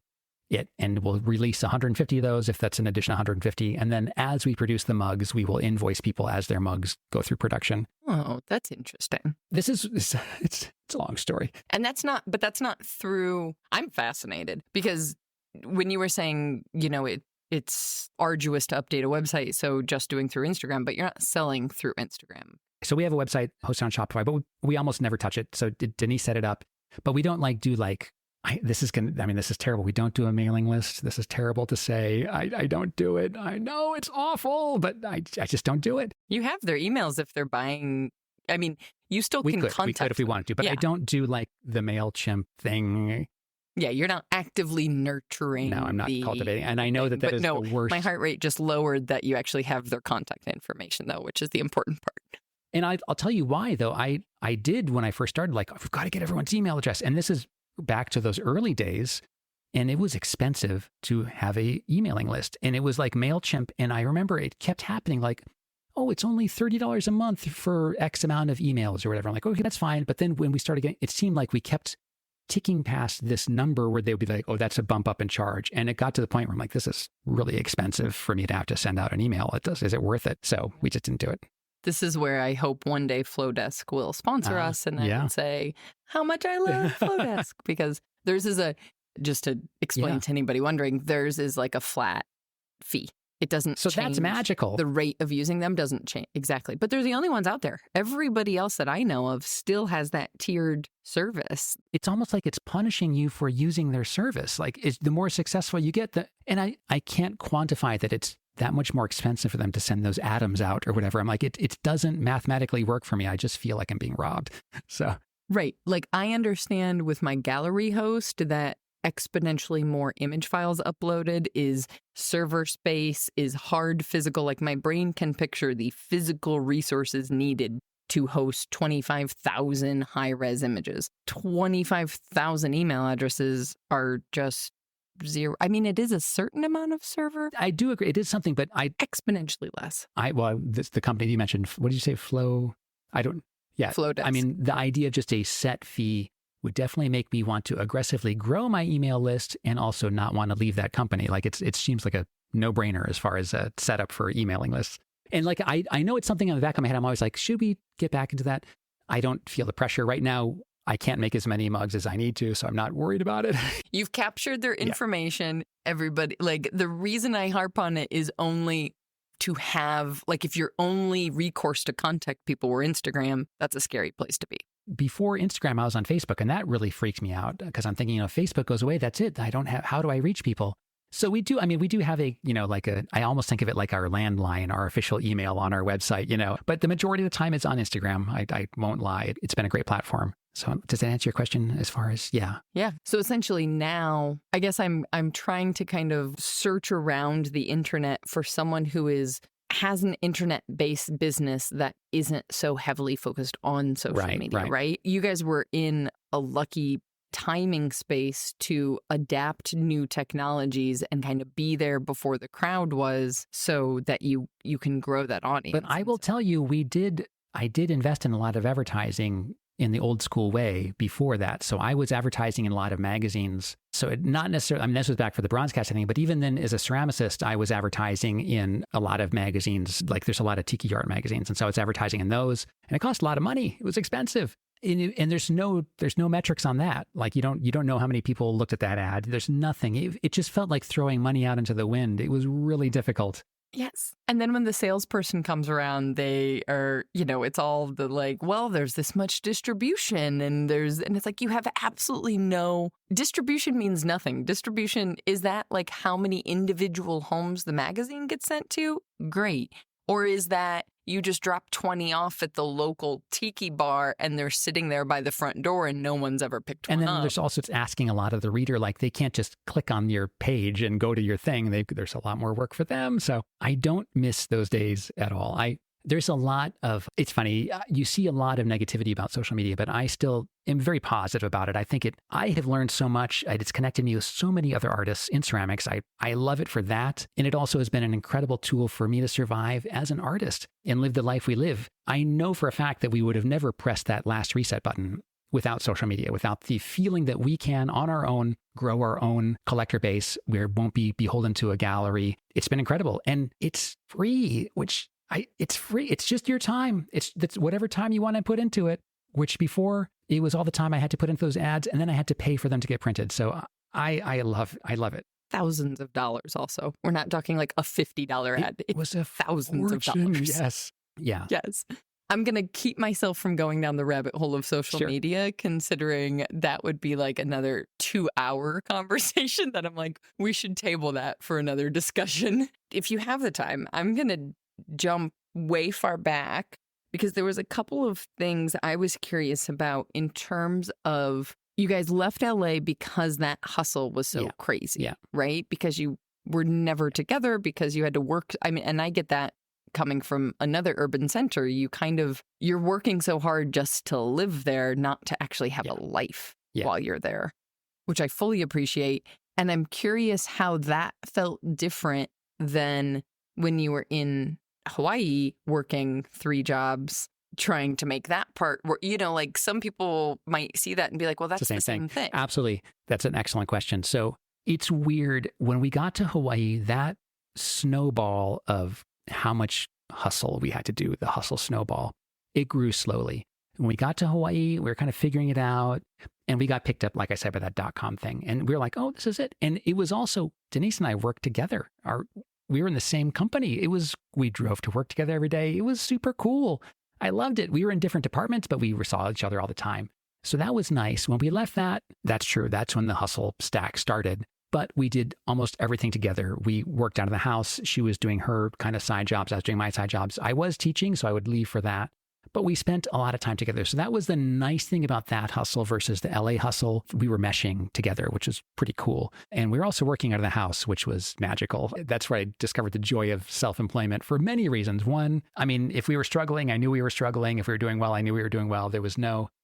it, and we'll release 150 of those if that's an additional 150. And then as we produce the mugs, we will invoice people as their mugs go through production. Oh, that's interesting. It's a long story. And that's not through, I'm fascinated because when you were saying, it's arduous to update a website, so just doing through Instagram, but you're not selling through Instagram. So we have a website hosted on Shopify, but we almost never touch it. So Denise set it up, but we don't this is terrible. We don't do a mailing list. This is terrible to say. I don't do it. I know it's awful, but I just don't do it. You have their emails if they're buying. I mean, you still can contact them. We could if we wanted to, but I don't do like the MailChimp thing. Yeah, you're not actively nurturing. No, I'm not cultivating. And I know that is the worst. My heart rate just lowered that you actually have their contact information, though, which is the important part. And I'll tell you why, though. I did when I first started, we've got to get everyone's email address. And this is back to those early days, and it was expensive to have a emailing list, and it was like MailChimp. And I remember it kept happening, it's only $30 a month for X amount of emails or whatever. I'm like, okay, that's fine. But then when we started getting, it seemed like we kept ticking past this number where they would be like, oh, that's a bump up in charge. And it got to the point where I'm like, this is really expensive for me to have to send out an email. Is it worth it? So we just didn't do it. This is where I hope one day Flowdesk will sponsor us, and I can say how much I love Flowdesk, because theirs is just to explain to anybody wondering, theirs is like a flat fee. It doesn't change. So that's magical. The rate of using them doesn't change. Exactly. But they're the only ones out there. Everybody else that I know of still has that tiered service. It's almost like it's punishing you for using their service. The more successful you get, and I can't quantify that it's that much more expensive for them to send those atoms out or whatever. I'm like, it doesn't mathematically work for me. I just feel like I'm being robbed. So right. I understand with my gallery host that exponentially more image files uploaded is server space, is hard physical. My brain can picture the physical resources needed to host 25,000 high-res images. 25,000 email addresses are just zero. I mean, it is a certain amount of server. I do agree. It is something, but exponentially less. The company you mentioned, what did you say? Flow? Flowdesk. I mean, the idea of just a set fee would definitely make me want to aggressively grow my email list and also not want to leave that company. Like it seems like a no-brainer as far as a setup for emailing lists. And like, I know it's something in the back of my head. I'm always like, should we get back into that? I don't feel the pressure right now. I can't make as many mugs as I need to, so I'm not worried about it. You've captured their information. Everybody, like, the reason I harp on it is only to have, like, if your only recourse to contact people were Instagram, that's a scary place to be. Before Instagram, I was on Facebook, and that really freaked me out because I'm thinking, if Facebook goes away, that's it. How do I reach people? So we do have I almost think of it like our landline, our official email on our website, but the majority of the time it's on Instagram. I won't lie. It's been a great platform. So does that answer your question as far as, yeah? Yeah. So essentially now, I guess I'm trying to kind of search around the internet for someone who has an internet-based business that isn't so heavily focused on social media, right? You guys were in a lucky timing space to adapt new technologies and kind of be there before the crowd was so that you can grow that audience. But I will tell you, I did invest in a lot of advertising in the old school way before that. So I was advertising in a lot of magazines. So not necessarily, this was back for the Bronzecast thing, but even then as a ceramicist, I was advertising in a lot of magazines. Like there's a lot of tiki art magazines. And so I was advertising in those and it cost a lot of money. It was expensive. And there's no metrics on that. Like you don't know how many people looked at that ad. There's nothing. It just felt like throwing money out into the wind. It was really difficult. Yes. And then when the salesperson comes around, they are, it's all the like, well, there's this much distribution and it's like, you have absolutely no distribution means nothing. Distribution, is that like how many individual homes the magazine gets sent to? Great. Or is that you just drop 20 off at the local tiki bar and they're sitting there by the front door and no one's ever picked one up? And then there's also, it's asking a lot of the reader, like they can't just click on your page and go to your thing. There's a lot more work for them. So I don't miss those days at all. There's a lot of, it's funny, you see a lot of negativity about social media, but I still am very positive about it. I have learned so much. It's connected me with so many other artists in ceramics. I love it for that. And it also has been an incredible tool for me to survive as an artist and live the life we live. I know for a fact that we would have never pressed that last reset button without social media, without the feeling that we can on our own grow our own collector base. We won't be beholden to a gallery. It's been incredible. And it's free, it's free. It's just your time. That's whatever time you want to put into it, which before it was all the time I had to put into those ads and then I had to pay for them to get printed. So I love it. Thousands of dollars also. We're not talking like a $50 ad. It was a thousands fortune. of dollars. Yes. Yeah. Yes. I'm going to keep myself from going down the rabbit hole of social media, considering that would be like another 2-hour conversation that I'm like, we should table that for another discussion. If you have the time, I'm going to jump way far back because there was a couple of things I was curious about in terms of you guys left LA because that hustle was so crazy, right? Because you were never together, because you had to work. I mean, and I get that coming from another urban center. You're working so hard just to live there, not to actually have a life while you're there, which I fully appreciate. And I'm curious how that felt different than when you were in Hawaii working 3 jobs, trying to make that part work. Like some people might see that and be like, well, that's the same thing. Absolutely. That's an excellent question. So it's weird. When we got to Hawaii, that snowball of how much hustle we had to do, the hustle snowball, it grew slowly. When we got to Hawaii, we were kind of figuring it out. And we got picked up, like I said, by that .com thing. And we were like, oh, this is it. And it was also, Denise and I worked together. We were in the same company. We drove to work together every day. It was super cool. I loved it. We were in different departments, but we saw each other all the time. So that was nice. When we left that's true. That's when the hustle stack started. But we did almost everything together. We worked out of the house. She was doing her kind of side jobs. I was doing my side jobs. I was teaching, so I would leave for that. but we spent a lot of time together. So that was the nice thing about that hustle versus the LA hustle. We were meshing together, which was pretty cool. And we were also working out of the house, which was magical. That's where I discovered the joy of self-employment for many reasons. One, I mean, if we were struggling, I knew we were struggling. If we were doing well, I knew we were doing well.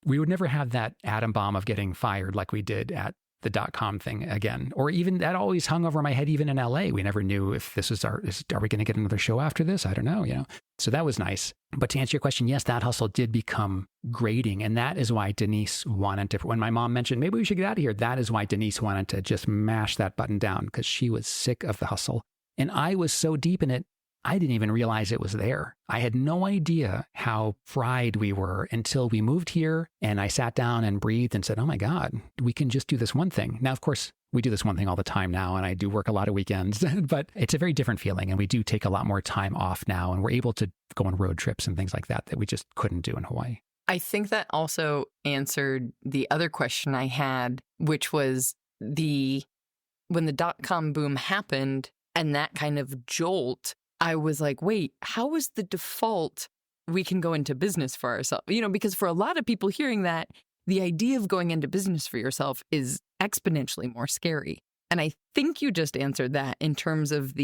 We would never have that atom bomb of getting fired like we did at the .com thing again, or even that always hung over my head, even in LA. We never knew if this is are we going to get another show after this? I don't know, So that was nice. But to answer your question, yes, that hustle did become grating. And that is why Denise wanted to, when my mom mentioned, maybe we should get out of here, that is why Denise wanted to just mash that button down, because she was sick of the hustle. And I was so deep in it, I didn't even realize it was there. I had no idea how fried we were until we moved here and I sat down and breathed and said, oh my God, we can just do this one thing. Now, of course, we do this one thing all the time now, and I do work a lot of weekends, but it's a very different feeling. And we do take a lot more time off now, and we're able to go on road trips and things like that we just couldn't do in Hawaii. I think that also answered the other question I had, which was when the .com boom happened and that kind of jolt, I was like, wait, how is the default we can go into business for ourselves? Because for a lot of people hearing that, the idea of going into business for yourself is exponentially more scary. And I think you just answered that in terms of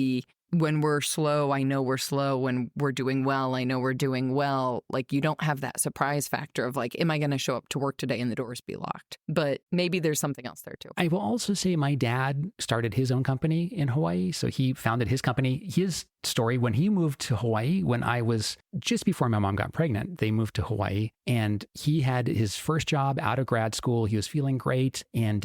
when we're slow, I know we're slow. When we're doing well, I know we're doing well. Like, you don't have that surprise factor of like, am I going to show up to work today and the doors be locked? But maybe there's something else there too. I will also say my dad started his own company in Hawaii. So he founded his company. His story, when he moved to Hawaii, when I was just before my mom got pregnant, they moved to Hawaii, and he had his first job out of grad school. He was feeling great. And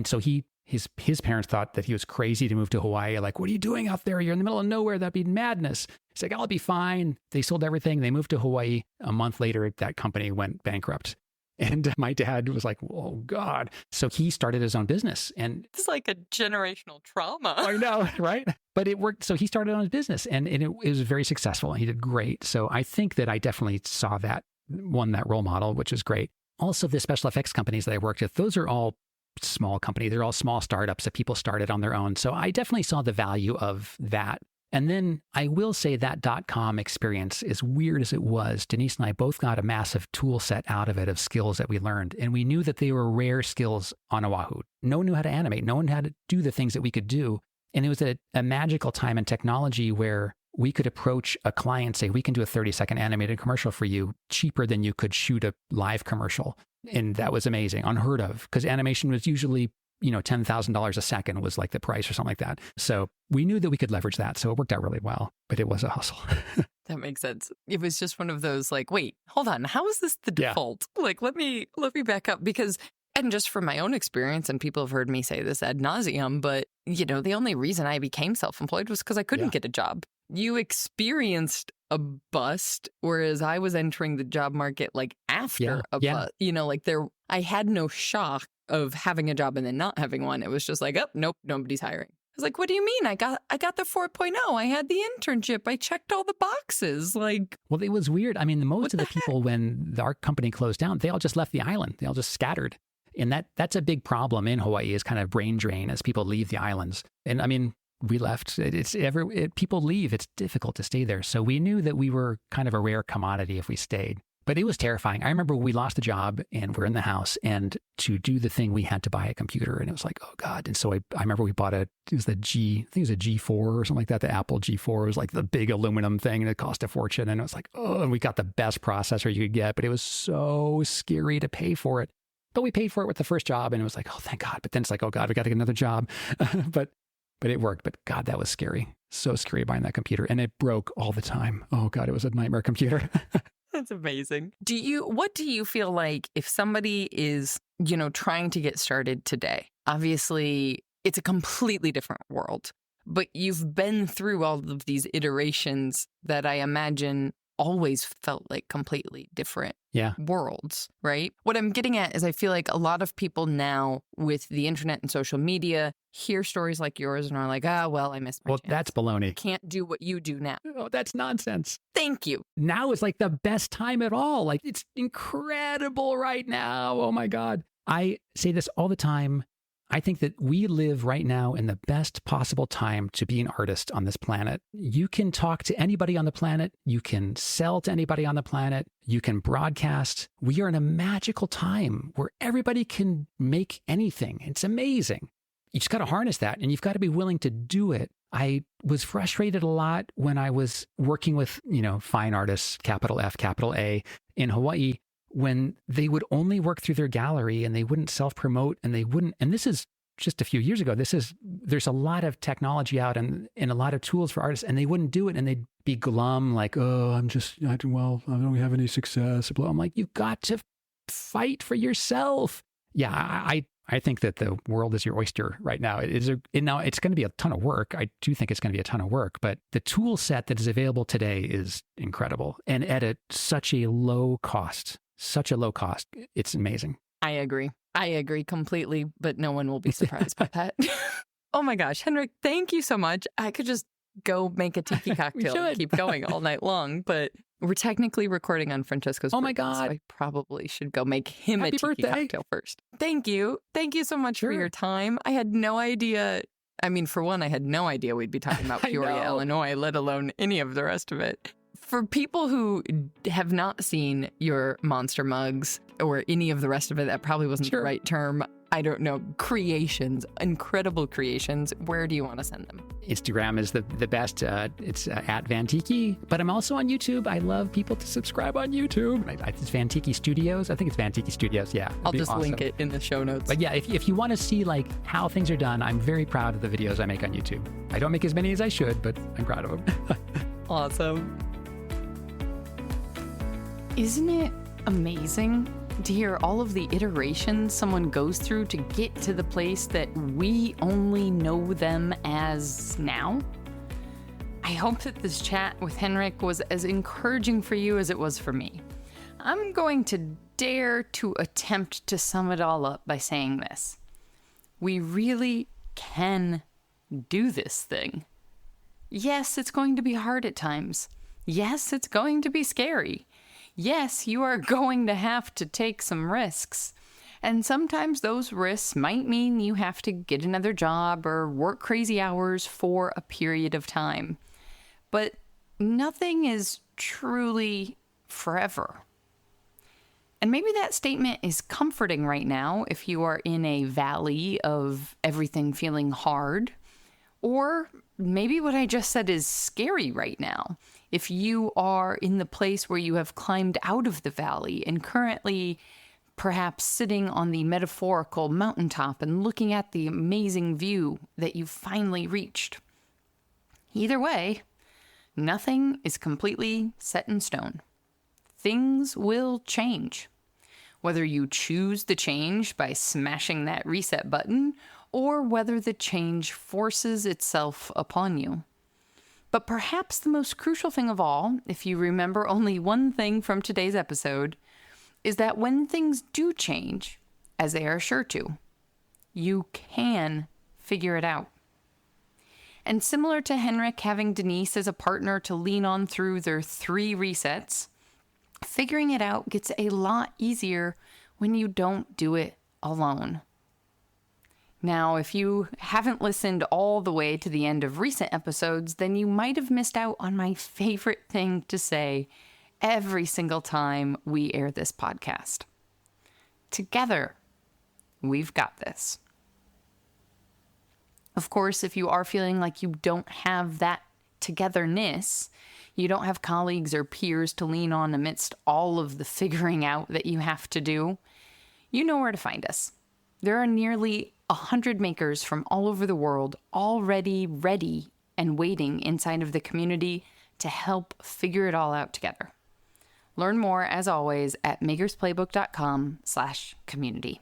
so his parents thought that he was crazy to move to Hawaii. Like, what are you doing out there? You're in the middle of nowhere. That'd be madness. He's like, I'll be fine. They sold everything. They moved to Hawaii. A month later, that company went bankrupt. And my dad was like, oh, God. So he started his own business. And it's like a generational trauma. I know, right? But it worked. So he started on his business, and it was very successful. And he did great. So I think that I definitely saw that role model, which is great. Also, the special effects companies that I worked with, those are all small companies. They're all small startups that people started on their own. So I definitely saw the value of that. And then I will say that .com experience, as weird as it was, Denise and I both got a massive tool set out of it of skills that we learned. And we knew that they were rare skills on Oahu. No one knew how to animate. No one had to do the things that we could do. And it was a magical time in technology where we could approach a client and say, we can do a 30-second animated commercial for you cheaper than you could shoot a live commercial. And that was amazing, unheard of, because animation was usually, $10,000 a second was like the price or something like that. So we knew that we could leverage that. So it worked out really well, but it was a hustle. That makes sense. It was just one of those like, wait, hold on. How is this the default? Yeah. Like, let me back up, because, and just from my own experience, and people have heard me say this ad nauseum, but the only reason I became self-employed was because I couldn't get a job. You experienced a bust, whereas I was entering the job market like after a bust. I had no shock of having a job and then not having one. It was just like, oh, nope, nobody's hiring. I was like, what do you mean? I got the 4.0. I had the internship. I checked all the boxes. Like, well, it was weird. I mean, most of the people, when our company closed down, they all just left the island. They all just scattered. And that's a big problem in Hawaii, is kind of brain drain as people leave the islands. And I mean, we left. People leave. It's difficult to stay there. So we knew that we were kind of a rare commodity if we stayed. But it was terrifying. I remember we lost the job and we're in the house, and to do the thing, we had to buy a computer, and it was like, oh God. And so I remember we bought I think it was a G4 or something like that. The Apple G4 was like the big aluminum thing, and it cost a fortune. And it was like, oh, and we got the best processor you could get, but it was so scary to pay for it. But we paid for it with the first job, and it was like, oh, thank God. But then it's like, oh God, we got to get another job. But it worked. But God, that was scary. So scary buying that computer. And it broke all the time. Oh God, it was a nightmare computer. That's amazing. What do you feel like if somebody is, trying to get started today? Obviously, it's a completely different world, but you've been through all of these iterations that I imagine always felt like completely different worlds, right? What I'm getting at is I feel like a lot of people now with the internet and social media hear stories like yours and are like, well, I missed my chance. That's baloney. Can't do what you do now. Oh, that's nonsense. Thank you. Now is like the best time at all. Like, it's incredible right now. Oh my God. I say this all the time. I think that we live right now in the best possible time to be an artist on this planet. You can talk to anybody on the planet. You can sell to anybody on the planet. You can broadcast. We are in a magical time where everybody can make anything. It's amazing. You just got to harness that, and you've got to be willing to do it. I was frustrated a lot when I was working with, fine artists, capital F, capital A, in Hawaii, when they would only work through their gallery and they wouldn't self-promote, and this is just a few years ago. There's a lot of technology out and a lot of tools for artists, and they wouldn't do it, and they'd be glum, like, oh, I don't have any success. I'm like, you've got to fight for yourself. Yeah, I think that the world is your oyster right now. Now it's going to be a ton of work. I do think it's going to be a ton of work, but the tool set that is available today is incredible and at such a low cost. It's amazing. I agree completely, but no one will be surprised by that. Oh my gosh, Henrik, thank you so much. I could just go make a tiki cocktail and keep going all night long, but we're technically recording on Francesco's birthday. Oh my God. So I probably should go make him Happy a tiki cocktail first. Thank you. Thank you so much for your time. I had no idea. I mean, for one, I had no idea we'd be talking about Peoria, Illinois, let alone any of the rest of it. For people who have not seen your monster mugs or any of the rest of it, that probably wasn't the right term. I don't know, creations, incredible creations. Where do you want to send them? Instagram is the best. It's at Van Tiki, but I'm also on YouTube. I love people to subscribe on YouTube. It's Van Tiki Studios. I think it's Van Tiki Studios. Yeah. I'll just link it in the show notes. But yeah, if you want to see like how things are done, I'm very proud of the videos I make on YouTube. I don't make as many as I should, but I'm proud of them. Awesome. Isn't it amazing to hear all of the iterations someone goes through to get to the place that we only know them as now? I hope that this chat with Henrik was as encouraging for you as it was for me. I'm going to dare to attempt to sum it all up by saying this. We really can do this thing. Yes, it's going to be hard at times. Yes, it's going to be scary. Yes, you are going to have to take some risks. And sometimes those risks might mean you have to get another job or work crazy hours for a period of time. But nothing is truly forever. And maybe that statement is comforting right now if you are in a valley of everything feeling hard. Or maybe what I just said is scary right now. If you are in the place where you have climbed out of the valley and currently perhaps sitting on the metaphorical mountaintop and looking at the amazing view that you've finally reached. Either way, nothing is completely set in stone. Things will change. Whether you choose the change by smashing that reset button or whether the change forces itself upon you. But perhaps the most crucial thing of all, if you remember only one thing from today's episode, is that when things do change, as they are sure to, you can figure it out. And similar to Henrik having Denise as a partner to lean on through their 3 resets, figuring it out gets a lot easier when you don't do it alone. Now, if you haven't listened all the way to the end of recent episodes, then you might have missed out on my favorite thing to say every single time we air this podcast. Together, we've got this. Of course, if you are feeling like you don't have that togetherness, you don't have colleagues or peers to lean on amidst all of the figuring out that you have to do, you know where to find us. There are nearly 100 makers from all over the world already ready and waiting inside of the community to help figure it all out together. Learn more, as always, at makersplaybook.com/community.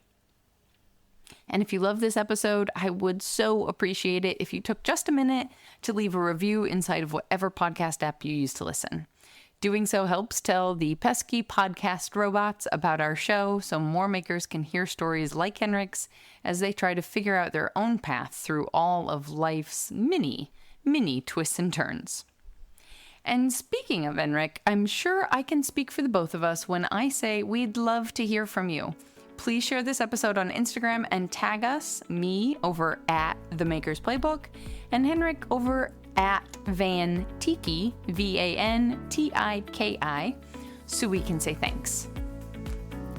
And if you love this episode, I would so appreciate it if you took just a minute to leave a review inside of whatever podcast app you use to listen. Doing so helps tell the pesky podcast robots about our show so more makers can hear stories like Henrik's as they try to figure out their own path through all of life's many twists and turns. And speaking of Henrik, I'm sure I can speak for the both of us when I say we'd love to hear from you. please share this episode on Instagram and tag us, me over at The Maker's Playbook, and Henrik over at Van Tiki, VANTIKI, so we can say thanks.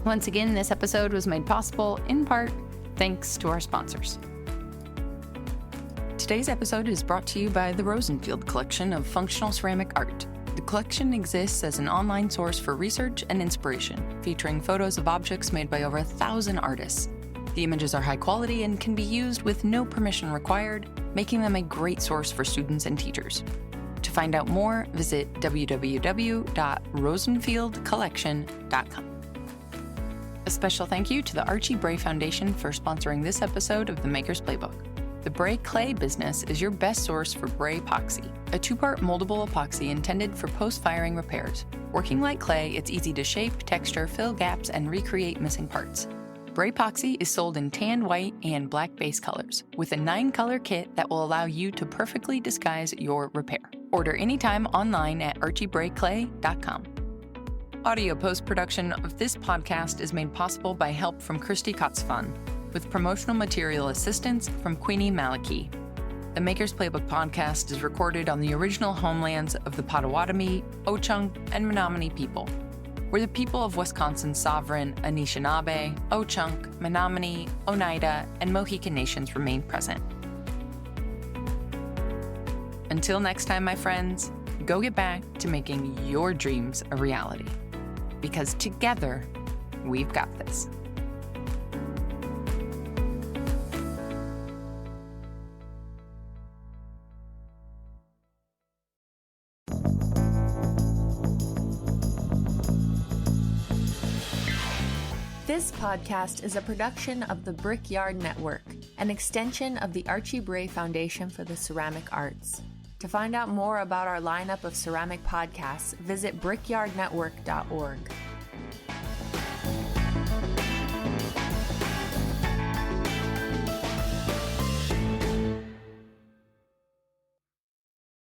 Once again, this episode was made possible in part thanks to our sponsors. Today's episode is brought to you by the Rosenfield Collection of Functional Ceramic Art. The collection exists as an online source for research and inspiration, featuring photos of objects made by over 1,000 artists. The images are high quality and can be used with no permission required, making them a great source for students and teachers. To find out more, visit www.rosenfieldcollection.com. A special thank you to the Archie Bray Foundation for sponsoring this episode of The Maker's Playbook. The Bray Clay business is your best source for Bray Epoxy, a 2-part moldable epoxy intended for post-firing repairs. Working like clay, it's easy to shape, texture, fill gaps, and recreate missing parts. Bray Epoxy is sold in tan, white, and black base colors, with a 9-color kit that will allow you to perfectly disguise your repair. Order anytime online at archiebrayclay.com. Audio post-production of this podcast is made possible by help from Christy Kotzfan, with promotional material assistance from Queenie Maliki. The Maker's Playbook podcast is recorded on the original homelands of the Potawatomi, Ho-Chunk, and Menominee people, where the people of Wisconsin's sovereign Anishinaabe, Ho-Chunk, Menominee, Oneida, and Mohican nations remain present. Until next time, my friends, go get back to making your dreams a reality. Because together, we've got this. This podcast is a production of the Brickyard Network, an extension of the Archie Bray Foundation for the Ceramic Arts. To find out more about our lineup of ceramic podcasts, visit brickyardnetwork.org.